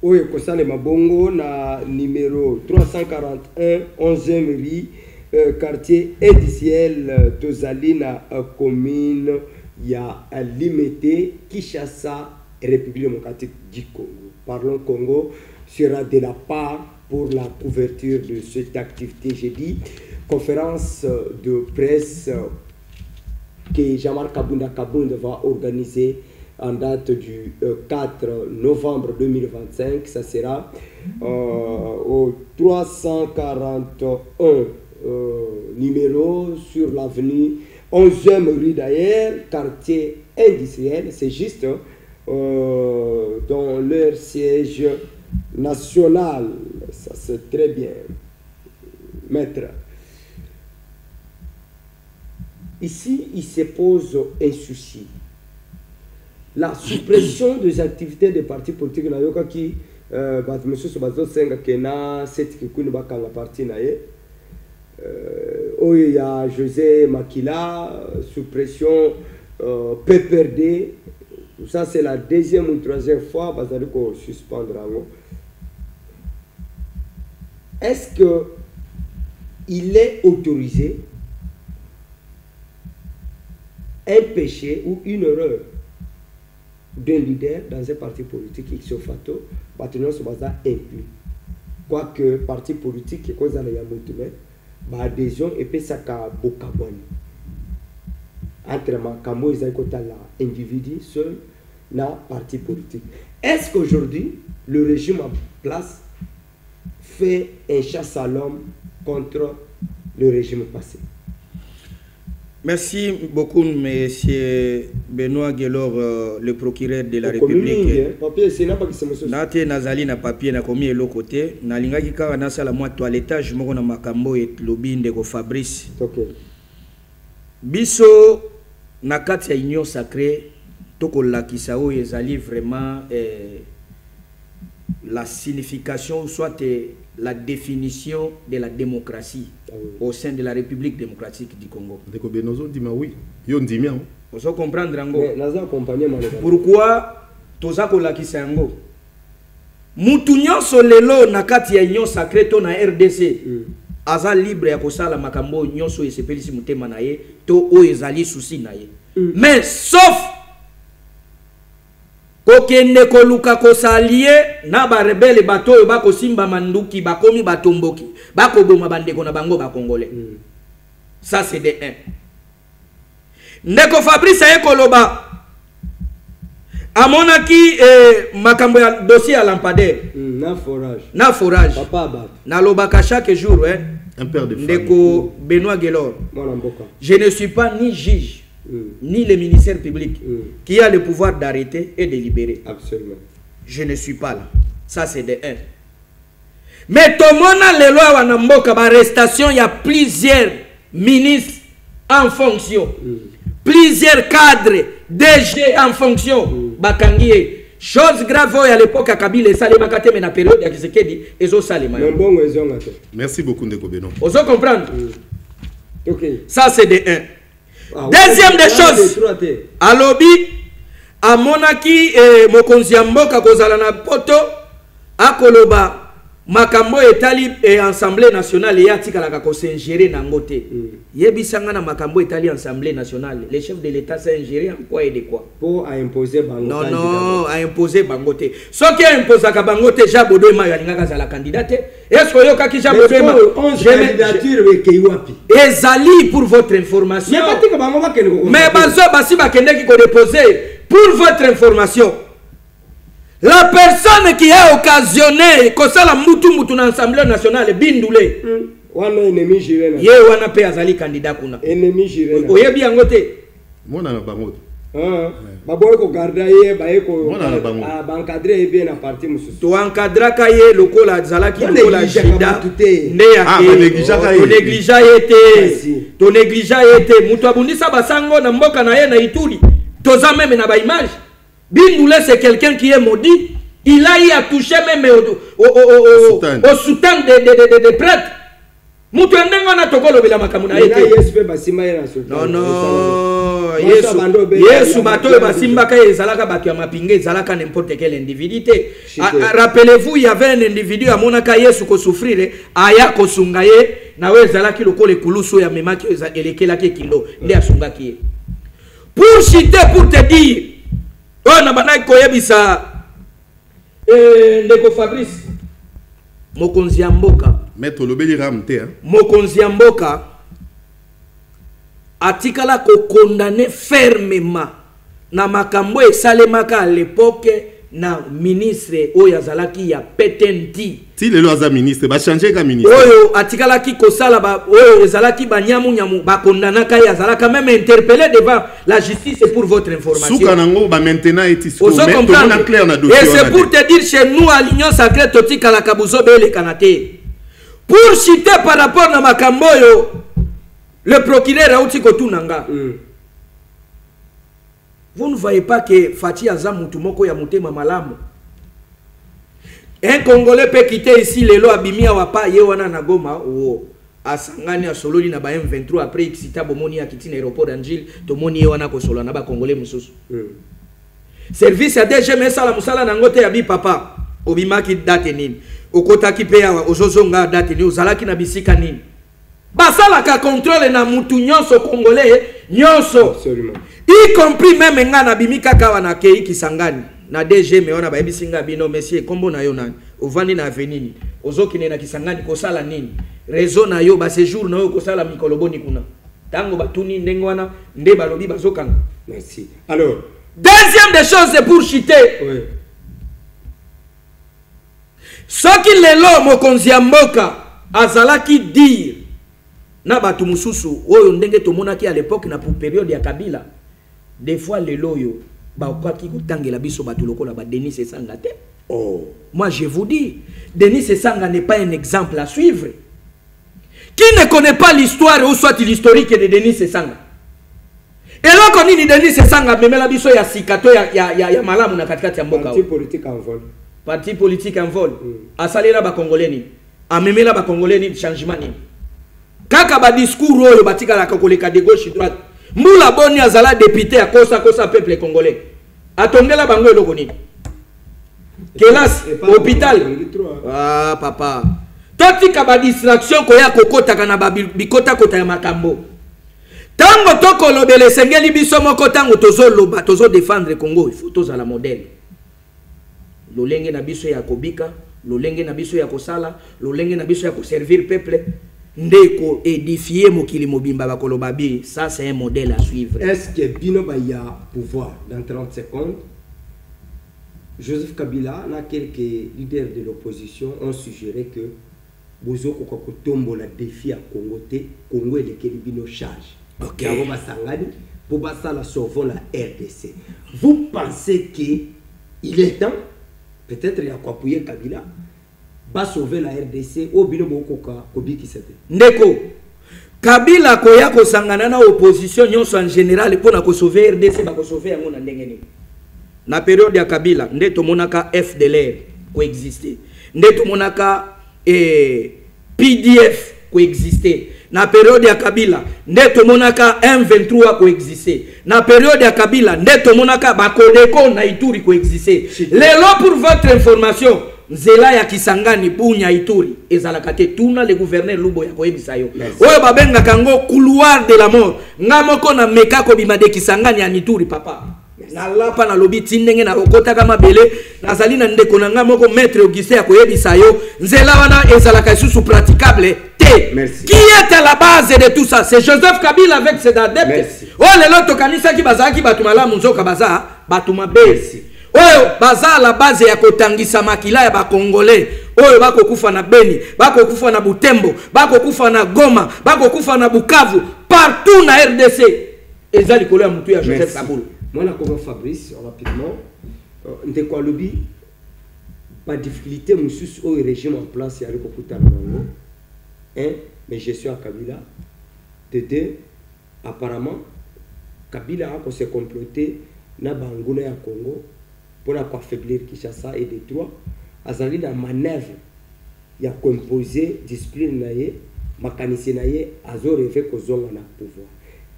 Oye Kosane Mabongo na numéro 341 11e rue quartier Ediciel Tozalina commune ya Limité Kinshasa République démocratique du Congo. Parlons Congo sera de la part pour la couverture de cette activité. J'ai dit conférence de presse que Jean-Marc Kabunda va organiser en date du 4 novembre 2025. Ça sera au 341 numéro sur l'avenue 11e rue d'ailleurs, quartier industriel. C'est juste dans leur siège national. Ça c'est très bien. Maître. Ici, il se pose un souci. La suppression des activités des partis politiques, qui M. Sobazo Senga Kena, cette qui la partie il y a José Makila, suppression PPRD. Ça, c'est la deuxième ou troisième fois qu'on suspendra. Est-ce qu'il est autorisé un péché ou une erreur d'un leader dans un parti politique qui se fait bâtiment se basa inclus. Quoique parti politique qui cause la yamutume, adhésion et puis ça ka bokaboni. Entre Makambo et Zaykotala, individu seul, na parti politique. Est-ce qu'aujourd'hui, le régime en place fait un chasse à l'homme contre le régime passé? Merci beaucoup, monsieur Benoît Guélor, le procureur de la République. Nate nazali na papier na komi elo côté na lingaki kaka na sala moi toilettage moko na makambo et lobinde ko Fabrice. Biso na kati ya union sacrée toko lakisa o ezali vraiment la signification soit la définition de la démocratie au sein de la République démocratique du Congo. Vous comprendre ango. Pourquoi toza ko lakisa yango? Mutu nyonso lelo na kati ya union sacrée to na RDC aza libre ya kosala makambo nyonso esepelisi mutema na ye to o ezali souci na ye. Mais sauf kokende koluka kosalie na ba rebelle bato oyo bako simba manduki bakomi batomboki bako boma bandeko na bango ba congolais. Ça c'est de 1. Ndeko Fabrice Ekoloba amonaki makambo ya dossier à lampadaire na forage papa na lobaka chaque jour un père de famille. Ndeko Benoît Guélor, je ne suis pas ni juge ni le ministère public qui a le pouvoir d'arrêter et de libérer. Absolument. Je ne suis pas là. Ça c'est de 1. Mais tout le monde a les lois wanamboka ba arrestation, il y a plusieurs ministres en fonction. Plusieurs cadres DG en fonction. Bakangie. Chose grave à l'époque à Kabila et Salima Kateme na période ya Kisekedi ezo Salima. Merci beaucoup Ndeko Beno. Vous comprendre? OK. Ça c'est de 1. Deuxième des choses, à lobby, à monaki mokonzi ya mboka kozala na poto akoloba makambo etali Assemblée nationale et atikalaka ko s'ingérer na ngote. Yebisanga na makambo etali Assemblée nationale. Le chef de l'État s'est ingéré en quoi et de quoi? Pour imposer bangote. Non, à imposer bangote. Ce qui impose à bangote, Jabodo ma yalinga za la candidate. Est-ce que yo kaki Jabodo ma 11 candidatures ke wapi? Ezali pour votre information. Mais bazo basi bakende ki ko déposer pour votre information. La personne qui a occasionné que ça la mutu na Assemblée nationale Bindoulé. Wana ennemi juré na. Ye wana pe azali candidat kuna. Ennemi juré na. Oyebi yangote. Mona na bangote. Baboy ko garda ye baye ko Mona na bangote. ba encadrer bien na parti mususu. To encadraka ye lokola zalaki lokola jida. Ne ya to négligea yete. To négligea yete. Mutu abundisa basango na mboka na ye na Ituri. Toza même na ba image. Bindoulé c'est quelqu'un qui est maudit. Il a eu à toucher même au soutien des prêtres. Moutounengo na tokolo bila makamuna yete. Non non. Yesu bato basimba ka ezalaka bato ya mapinga ezalaka n'importe quel individu. Rappelez-vous, il y avait un individu à monaka Yesu ko souffrir aya ko sungaye na we ezalaki lokole kuluso ya memaki elekela ke kilo nde asungaki. Pour citer, pour te dire, on a banai koyebisa ndeko Fabrice mokonzi ya mboka Maître Lobeli Ramte mokonzi ya mboka atikala ko condamner fermement na makambo esalemaka à l'époque na ministre oyazalaki ya PTNT ti lelo aza ministre ba changer ka ministre oyo atikala ki kosala ba oyo ezalaki banyamu nyamu ba kondanaka ya zalaka même interpellé devant la justice pour votre information souka nango ba maintenant etisco mais tout est clair na dossier et c'est pour te dire chez nous à l'Union sacrée totika la kabuzo bele kanate pour citer par rapport na makambo yo le procureur Rauti Kotunanga. Vous ne voyez pas que Fati Azam Mutumoko ya mutema malamu. Un Congolais peut quitter ici les lois Bimia Wapa Yewana Nagoma ou Asangani à Soloni na ba M23 après Xita Bomoni à Kitine aéroport d'Angil Tomoni Yewana ko Solana ba Congolais mususu. Service à DGM sala musala nangote ya bi papa obimaki date nini okotaki pe ya ozozonga date ni ozalaki na bisika nini. Basala ka contrôle na mutu nyonso Congolais nyonso. Absolument. Y compris même ngana bimika kawa na kei Kisangani na DG me ona ba ebisinga bino monsieur kombo na yo nani ovandi na avenini ozokine na Kisangani kosala nini réseau na yo ba séjour na yo kosala mikoloboni kuna tango batuni ndengwana nde balobi bazokanga. Merci. Alors deuxième des choses c'est pour chiter. Oui. Soki lelo mokonzi ya mboka azalaki dire na batu mususu oyo ndenge tomonaki à l'époque na pour période ya Kabila des fois lelo yo ba kwaki kutangela biso batu lokola ba Denis Sesanga te. Oh, moi je vous dis Denis Sesanga n'est pas un exemple à suivre. Qui ne connaît pas l'histoire ou soit l'historique de Denis Sesanga? Et là qu'on dit Denis Sesanga memela biso ya sikato ya malamu na katikati ya mboka. Parti politique en vol. Parti politique en vol. Asalela ba Congolais ni. Amemela ba Congolais ni changement ni. Kaka ba discours oyo batika la koleka de gauche droite. Mbula boni azala député à kosa peuple congolais. Atongela bango eloko nini? Kelas hôpital. Ah papa. Totika ba distraction ko ya kokota kana ba bikota kota ya makambo. Tango toko lobele sengeli biso moko tango tozo loba tozo défendre Congo, il faut toza la modèle. Lolenge na biso ya kobika, lolenge na biso ya kosala, lolenge na biso ya ko servir peuple. Ndeko édifier mokili mobimba bakoloba bi, ça c'est un modèle à suivre. Est-ce que Bino Baya pouvoir dans 30 secondes? Joseph Kabila, na quelques leaders de l'opposition ont suggéré que Bozo Kokotombo la défi à Congo Congo et les Bino charge. OK. Pour passer la sauvons la RDC. Vous pensez qu'il est temps, peut-être il y a quoi pour Kabila, va sauver la RDC au bino bokoka kobi ki sete ndeko Kabila koya ko sangana na opposition nyonso en général pour na ko sauver RDC ba ko sauver yango na ndenge ni na période ya Kabila nde to monaka FDLR ko exister nde to monaka PDF ko exister na période ya Kabila nde to monaka M23 ko exister na période ya Kabila nde to monaka ba Kodeko na Ituri ko exister lelo pour votre information nzela ya Kisangani Bunya Ituri ezalaka te tuna le gouverneur Lubo ya koyebisa yo oyo babengaka kango couloir de la mort nga moko na meka ko bima de Kisangani ya Ituri papa na lapa na lobi tindenge na okota kama bele nazali na ndeko na nga moko maître Augustin ya koyebisa yo nzela wana ezalaka sous praticable te. Qui est à la base de tout ça? C'est Joseph Kabila avec ses adeptes. Oh le loto kanisa ki bazaki batumala munzoka baza batuma besi oyo baza la base ya kotangisa makila ya bakongolais oyo bakokufa na Beni bakokufa na Butembo bakokufa na Goma bakokufa na Bukavu partout na RDC ezali likolo ya mutu ya Joseph Kabila. Moi na comme Fabrice rapidement ndeko alobi pas difficulté mususu au régime en place ya kokuta na bango mais je suis à Kabila de deux apparemment Kabila a s'est comploté na banguna ya Congo pour affaiblir Kinshasa et Détroit azali na manœuvre ya composer discipline na ye makanisi na ye azo rêver kozonga na pouvoir.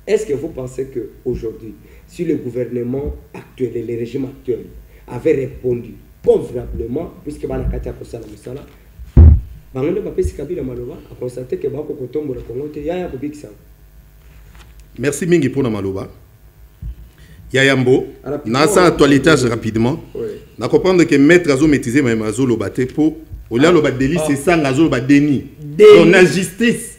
Est-ce que vous pensez que aujourd'hui si le gouvernement actuel et le régime actuel avait répondu convenablement puisque banakati akosala musala bangondo bapesi Kabila maloba a constaté que bako kotombola Congo te yaya kobikisa. Merci mingi pour na maloba Yayambo, nasa actualitage rapidement. Na comprendre que maître azo maîtriser même azo lobate pour au lieu loba délit c'est ça azo loba déni. Donc la justice.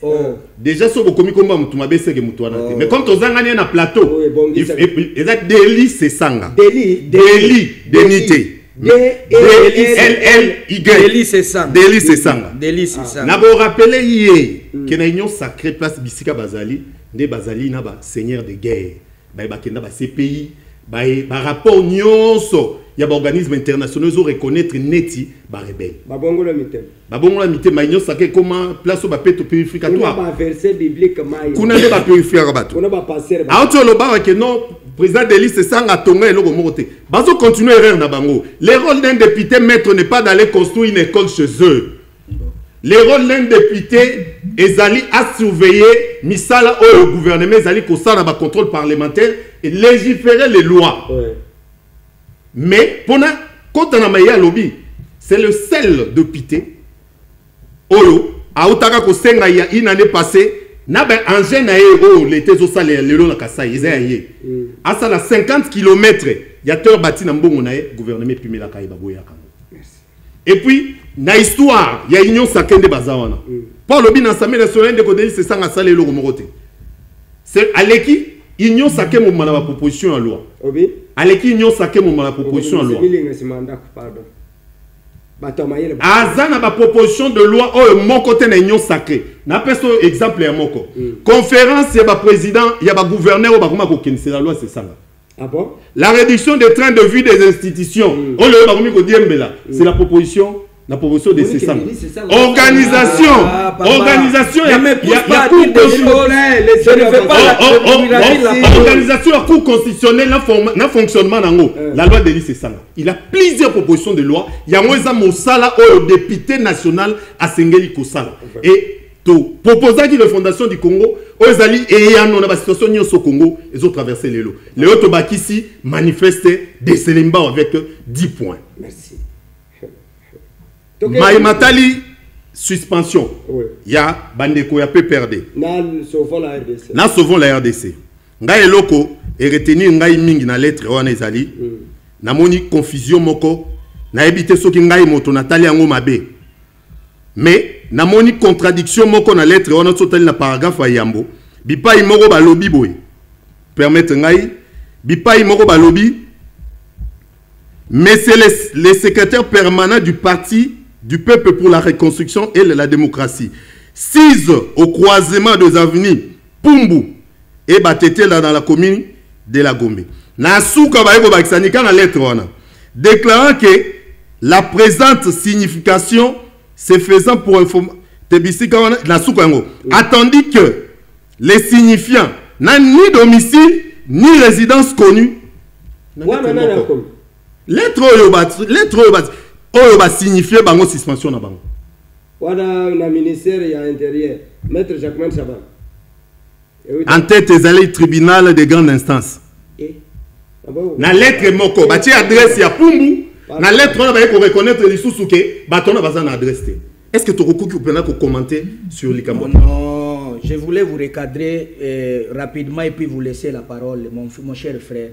Déjà so bokomi komba mutu mabese ke mutu anate. Mais comme tozangani na plateau, exact délit c'est sanga. Délit dénité. Délit c'est sanga. Délit c'est sanga. Délit c'est sanga. Na bo rappeler hier que na union sacrée place Bisika Bazali, ne Bazali na ba seigneur de guerre. Bakenda ba CPI ba rapport nyonso ya ba organisme internationaux zo reconnaître neti ba rebelle ba bongola mité ma nyonso ke comment place ba peto purificatoire ba verset biblique mai kuna ne ba purifier bato kuna ba passer ba auto lo ba que non président de liste sanga tonga eloko mokote bazo continuer erreur na bango. Le rôle d'un député maître n'est pas d'aller construire une école chez eux. Le rôle d'un député ezali à surveiller misala au gouvernement ezali ko ça na ba contrôle parlementaire et légiférer les lois. Mais pour na kota na maya lobby c'est le seul député oyo a utaka ko senga ya une année passée na ba engin na o l'été zo sale lelo na Kasai ezali à ça la 50 km ya teur bati na mbongo na gouvernement pimela kai baboya kango. Et puis na histoire ya union sakende bazawana pour le bin assemblée nationale de Kodeli c'est ça nga sale lo mokote c'est aleki union sakende mo mala proposition à loi aleki union sakende mo mala proposition à loi azana ba proposition de loi o mon côté na union sacrée na peso exemple ya moko conférence ya ba président ya ba gouverneur o ba koma ko kenisa la loi c'est ça. Ah bon? La réduction des trains de vie des institutions c'est la proposition de ces centres. Organisation, organisation à cours constitutionnel, na fonctionnement nango. La loi de c'est ça. Il a plusieurs propositions de loi. Il y a moins Mosala au député national à Sengeli Kosala. Et proposant que la fondation du Congo, aux alliés et à la situation au Congo, ils ont traversé les lots. Les autres ici manifestent des Selimba avec 10 points. Merci. Maïmatali, suspension. Il y a Bandeko, il y a PPRD. Nous sauvons la RDC. Ngai loko et retenir ngai mingi na lettre wana ezali. Na moni confusion moko. Na ebité soki ngai moto Nathalie yango mabe. Mais na moni contradiction moko na lettre on a sauté na paragraphe ayambo bipai moko ba lobby boy permettre ngai bipai moko ba lobby mais c'est le secrétaire permanent du parti du peuple pour la reconstruction et la démocratie 6 au croisement des avenues Pumbu et Batete là dans la commune de la Gombe na souka ba yeko ba kisanika na lettre wana déclarant que la présente signification se faisant pour informer attendu que les signifiants n'ont ni domicile ni résidence connue. Lettre oyo signifier bango suspension na bango. Wana na ministère ya intérieur maître Jacquemin Chaban. En tête ezali tribunal de grande instance. Na lettre moko bati adresse ya Pumbu na lettre on va reconnaître les sous que batona bazan adresse. Est-ce que tu peux commenter sur les camarades? Non, je voulais vous recadrer rapidement et puis vous laisser la parole, mon cher frère.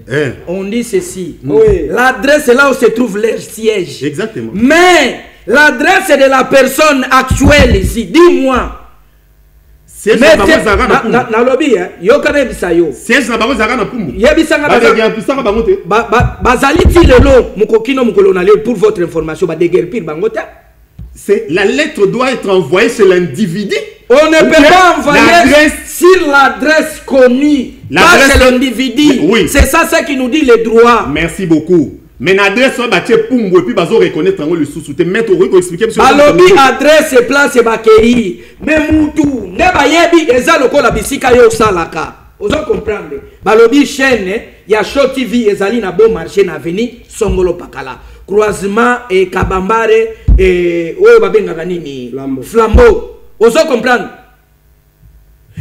On dit ceci. Oui. L'adresse est là où se trouve leur siège. Exactement. Mais l'adresse de la personne actuelle ici, dis-moi. Siège na bango zara na na lobby yo kana bisa yo. Siège na bango zara na pumbu. Yebisa nga bazali ti lelo mukokino mukolonale pour votre information ba déguerpir bango ta. C'est la lettre doit être envoyée chez l'individu. On ne peut pas envoyer sur l'adresse connue. Pas chez l'individu. Oui. C'est ça ce qui nous dit les droits. Merci beaucoup. Mais l'adresse soit bâtie pumbu et puis bazo reconnaître le sous-sous. Mettre au expliquer monsieur. Alobi adresse et place bakei. Mais mutu ne ba yebi eza lokola bisika yo salaka. Vous comprendre. Balobi chaîne ya Show TV ezali na bon marché na avenue Songolo Pakala. Croisement et Kabambare et oyo babengaka nini flambeau. Ozo comprendre.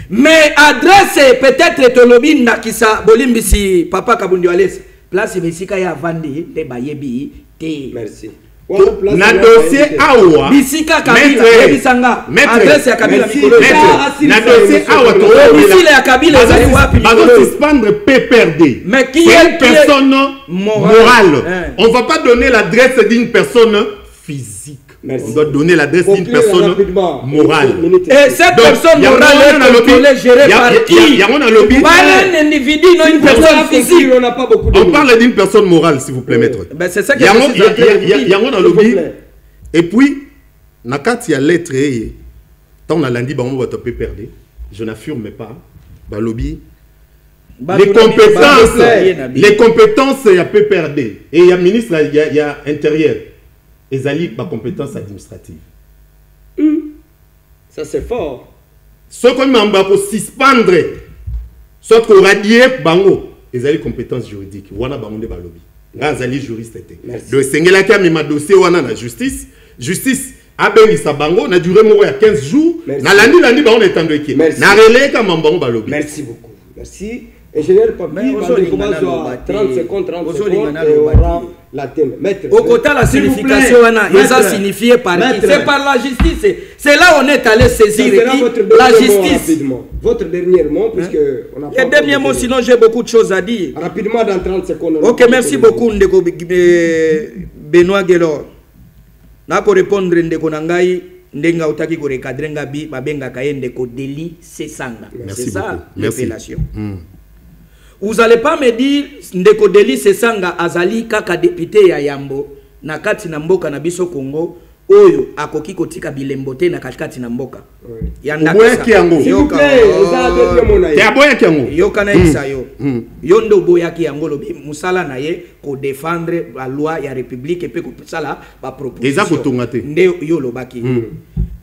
Mais adresse peut-être tolobi nakisa bolimbisi papa Kabundi Walesa. Place bisika ya vandi te bayebi te. Merci. Na dossier awa bisika Kabila yebisanga adresse ya Kabila mikolo na dossier awa to bisile ya Kabila ezali wapi bazo suspendre PPRD. Mais qui est une personne morale. On va pas donner l'adresse d'une personne physique. On doit donner l'adresse d'une personne morale. Et cette personne morale est gérée par qui? Pas un individu, non une personne physique. On parle d'une personne morale, s'il vous plaît, maître. C'est ça que et puis, il y a lettre, tant on a lundi, on va taper perdre. Je n'affirme pas. Lobby. Les compétences, il y a PPRD. Et il y a ministre, il y a intérieur. Ils allient ma compétence administrative. Ça c'est fort. Ce qu'on m'a pour suspendre, soit qu'on radier bango, ils allient compétence juridique. Wana bango de balobi. Ils allient juriste. Le Sengela qui a mis ma dossier wana la justice. Justice a béni sa bango, n'a duré mourir 15 jours. Na lundi bango est en qui. Na relais comme bango balobi. Merci beaucoup. Merci. Ingénieur Papi, 30 secondes, 30 secondes, et on aura la thème. Maître. Au côté la signification, ça signifie par qui? C'est par la justice. C'est là où on est allé saisir la justice. Votre dernier mot, puisque on a pas. Et dernier mot, sinon j'ai beaucoup de choses à dire. Rapidement, dans 30 secondes. Ok, merci beaucoup, Ndeko Benoît Guélor. Na ko répondre Ndeko Nangai. Ndenga utaki ko recadrer ngabi babenga kayende ko délit Sesanga. C'est ça l'appellation. Vous allez pas me dire Ndeko Deli Sesanga azali kaka député ya Yambo na kati na mboka na biso Congo oyo akoki kotika bilembo te na kati na mboka. Ya ndakasa. Yoka yango. Yoka na isa yo. Yo ndo boyaki yango lobi musala na ye ko défendre la loi ya république et pe ko sala ba proposition. Eza ko tongate. Nde yo lobaki.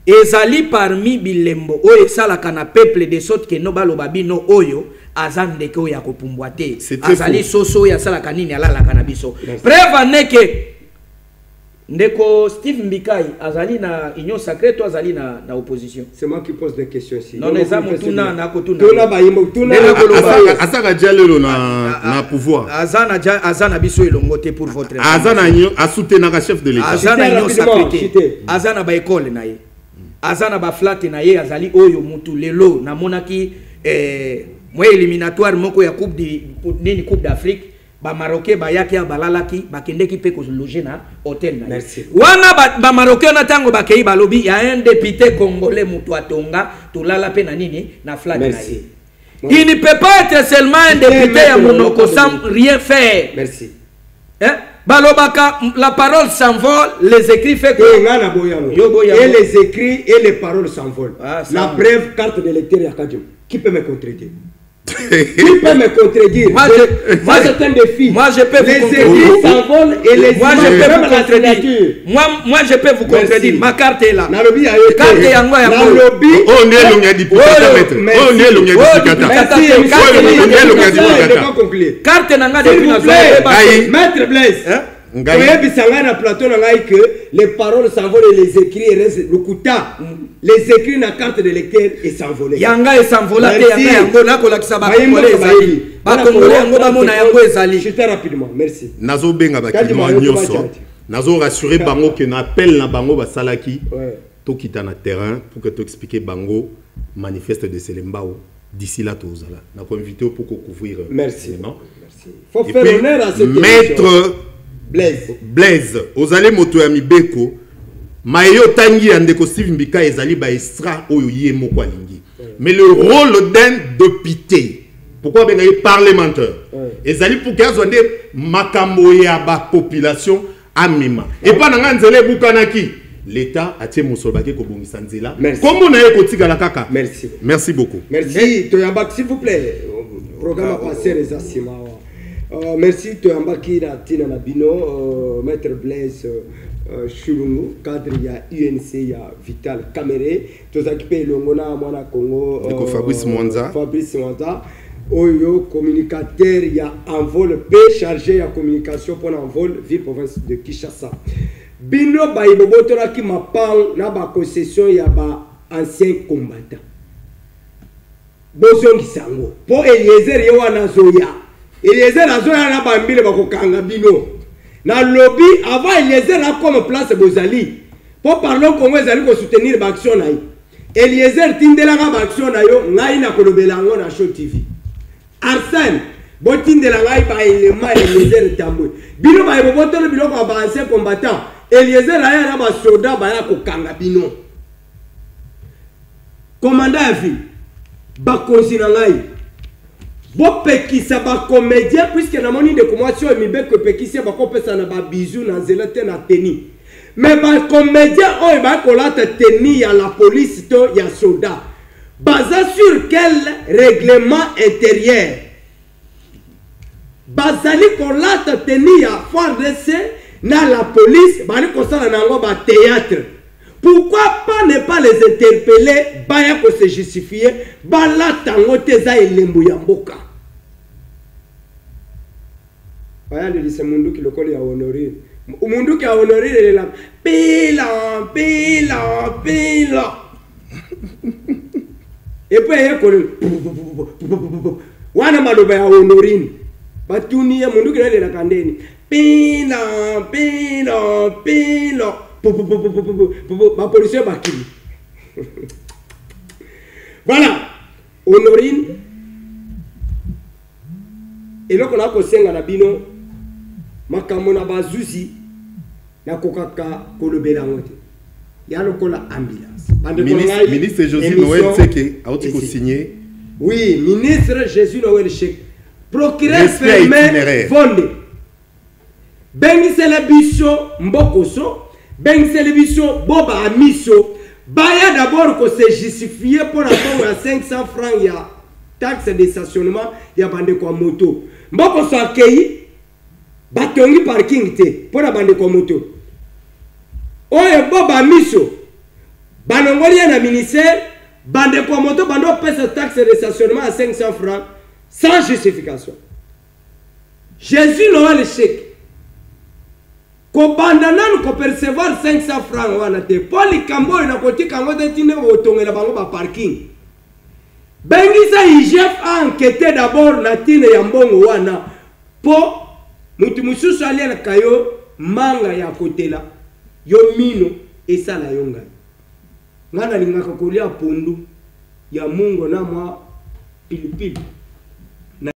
Ezali parmi bilembo oyo sala kana peuple de sorte que no baloba bino oyo azande ko ya kopumbwa te azali soso ya sala kanini alala kana biso preuve neke Ndeko Steve Mbikai azali na union sacrée to azali na opposition. C'est moi qui pose des questions ici. Non les amis tuna na kotuna tuna bayimbo tuna asaka jalelo na pouvoir azana biso elongo te pour votre azana a soutenir la chef de l'état azana union sacrée azana ba école na ye azana ba flat na ye azali oyo mutu lelo na monaki moi éliminatoire moko ya coupe d'Afrique ba Marocain ba yaki ya balalaki ba kendeki pe ko loger na hôtel na. Merci. Wana ba Marocain na tango ba kei ba lobi ya un député congolais mutu atonga to lala pe na nini na flag na ye. Il ne peut pas être seulement un député à monoko sans rien faire. Merci. Hein? Balobaka, la parole s'envole, les écrits fait que... Et les écrits et les paroles s'envolent. La brève carte de lecteur Yakadjou. Qui peut me contredire? Qui peut me contredire? Moi, c'est un défi. Moi, je peux vous contredire. Les écrits s'envolent et les moi, je peux vous contredire. Moi, je peux vous contredire. Ma carte est là. Carte est en moi. On est l'ongé du maître. On est l'ongé du carte nanga depuis la Maître Blaise. Que les paroles s'envolent et les écrits restent le kuta. Les écrits na carte de lecteur et s'envolent. Yanga et s'envolent. Yanga yango na kolakisa ba congolais ezali. Ba congolais yango ba mona yango ezali. J'étais rapidement. Merci. Nazo benga ba kidima nyoso. nazo rassurer bango que na appel na bango basalaki Ouais. to kita na terrain pour que tu expliquer bango manifeste de Selembao d'ici là tozala na ko inviter pour couvrir. Merci. Non? Merci. Faut Et faire puis, honneur à cette maître Blaise ozale moto ya mibeko mayo tangi andeko Steve Mbika ezali ba extra oyo ye moko alingi. Mais le rôle d'un député, pourquoi ben parlementaire, ezali pour que azonde makambo ya ba population amima. Et pas nanga nzele bukanaki l'État a tiré mon soldat ko bongisa nzela. Comment na ye kotika la kaka? Merci. Merci beaucoup. Merci Toyambak, s'il vous plaît. Programme à passer les assima. Merci Toyambaki na tina na bino maître Blaise Chulungu cadre ya UNC ya Vital Caméré tozaki longona mwana Congo Fabrice Mwanza oyo communicateur ya envol P chargé ya communication pour envol ville province de Kinshasa bino ba ibobotola ki mapang na ba concession ya ba ancien combattant bozongi sango po Eliezer yo wana zoya Eliezer azoya na ba mbile bakokanga bino na lobby avant Eliezer a comme place bozali pour parler Congo ezali ko soutenir ba action na yi Eliezer tindela ga ba action na yo ngai na kolobela ngo na Show TV Arsène botindela ngai ba elema Eliezer tambwe bino ba botolo biloko ba ancien combattant Eliezer aya na ba soldat ba ya kokanga bino commandant ya ville ba konsina ngai bo pekisa ba comédien puisque na moni de commentation et mibeko pekisa ba kopesa na ba bisou na zelete na teni mais ba comédien o ba kolata teni ya la police to ya soldat basé sur quel règlement intérieur bazali kolata teni ya FARDC na la police bali kosala nango ba théâtre. Pourquoi pas ne pas les interpeller, baya ko se justifier, bala tango teza elembo ya mboka. Baya le dise mundu ki lokoli ya honorer. Mundu ki ya honorer la pila. Et puis ya ko wana maloba ya honorin. Batuni ya mundu ki la kandeni. Pila. Ma policier bakili. Voilà. Honorine. Et là qu'on a kosenga na bino makambo na bazuzi na kokaka kolobela ngote. Ya lokola ambulance. Ministre Josie Noël Tseke a aussi signé. Oui, ministre Jésus Noël Tseke. Procureur fermé Fondé. Bengi Célébisson Mbokoso. Ben Célébisson Boba Amiso Baya d'abord que c'est justifié pour rapport à 500 francs il y a taxe de stationnement il y a bande kwa moto Mboko so akei batongi parking te pour la bande kwa moto Oye Boba Amiso banongoli na ministère bande kwa moto bando pesa taxe de stationnement à 500 francs sans justification Jésus Noël Tseke ko bandana ko percevoir 500 francs wana te poli kambo na kotika ngote tine otongela bango ba parking bengisa IGF a enquêté d'abord na tine ya mbongo wana po mutu mususu ali na kayo manga ya kotela yo mino esala yonga ngana lingaka kolia pondu ya mungo na mwa pilipili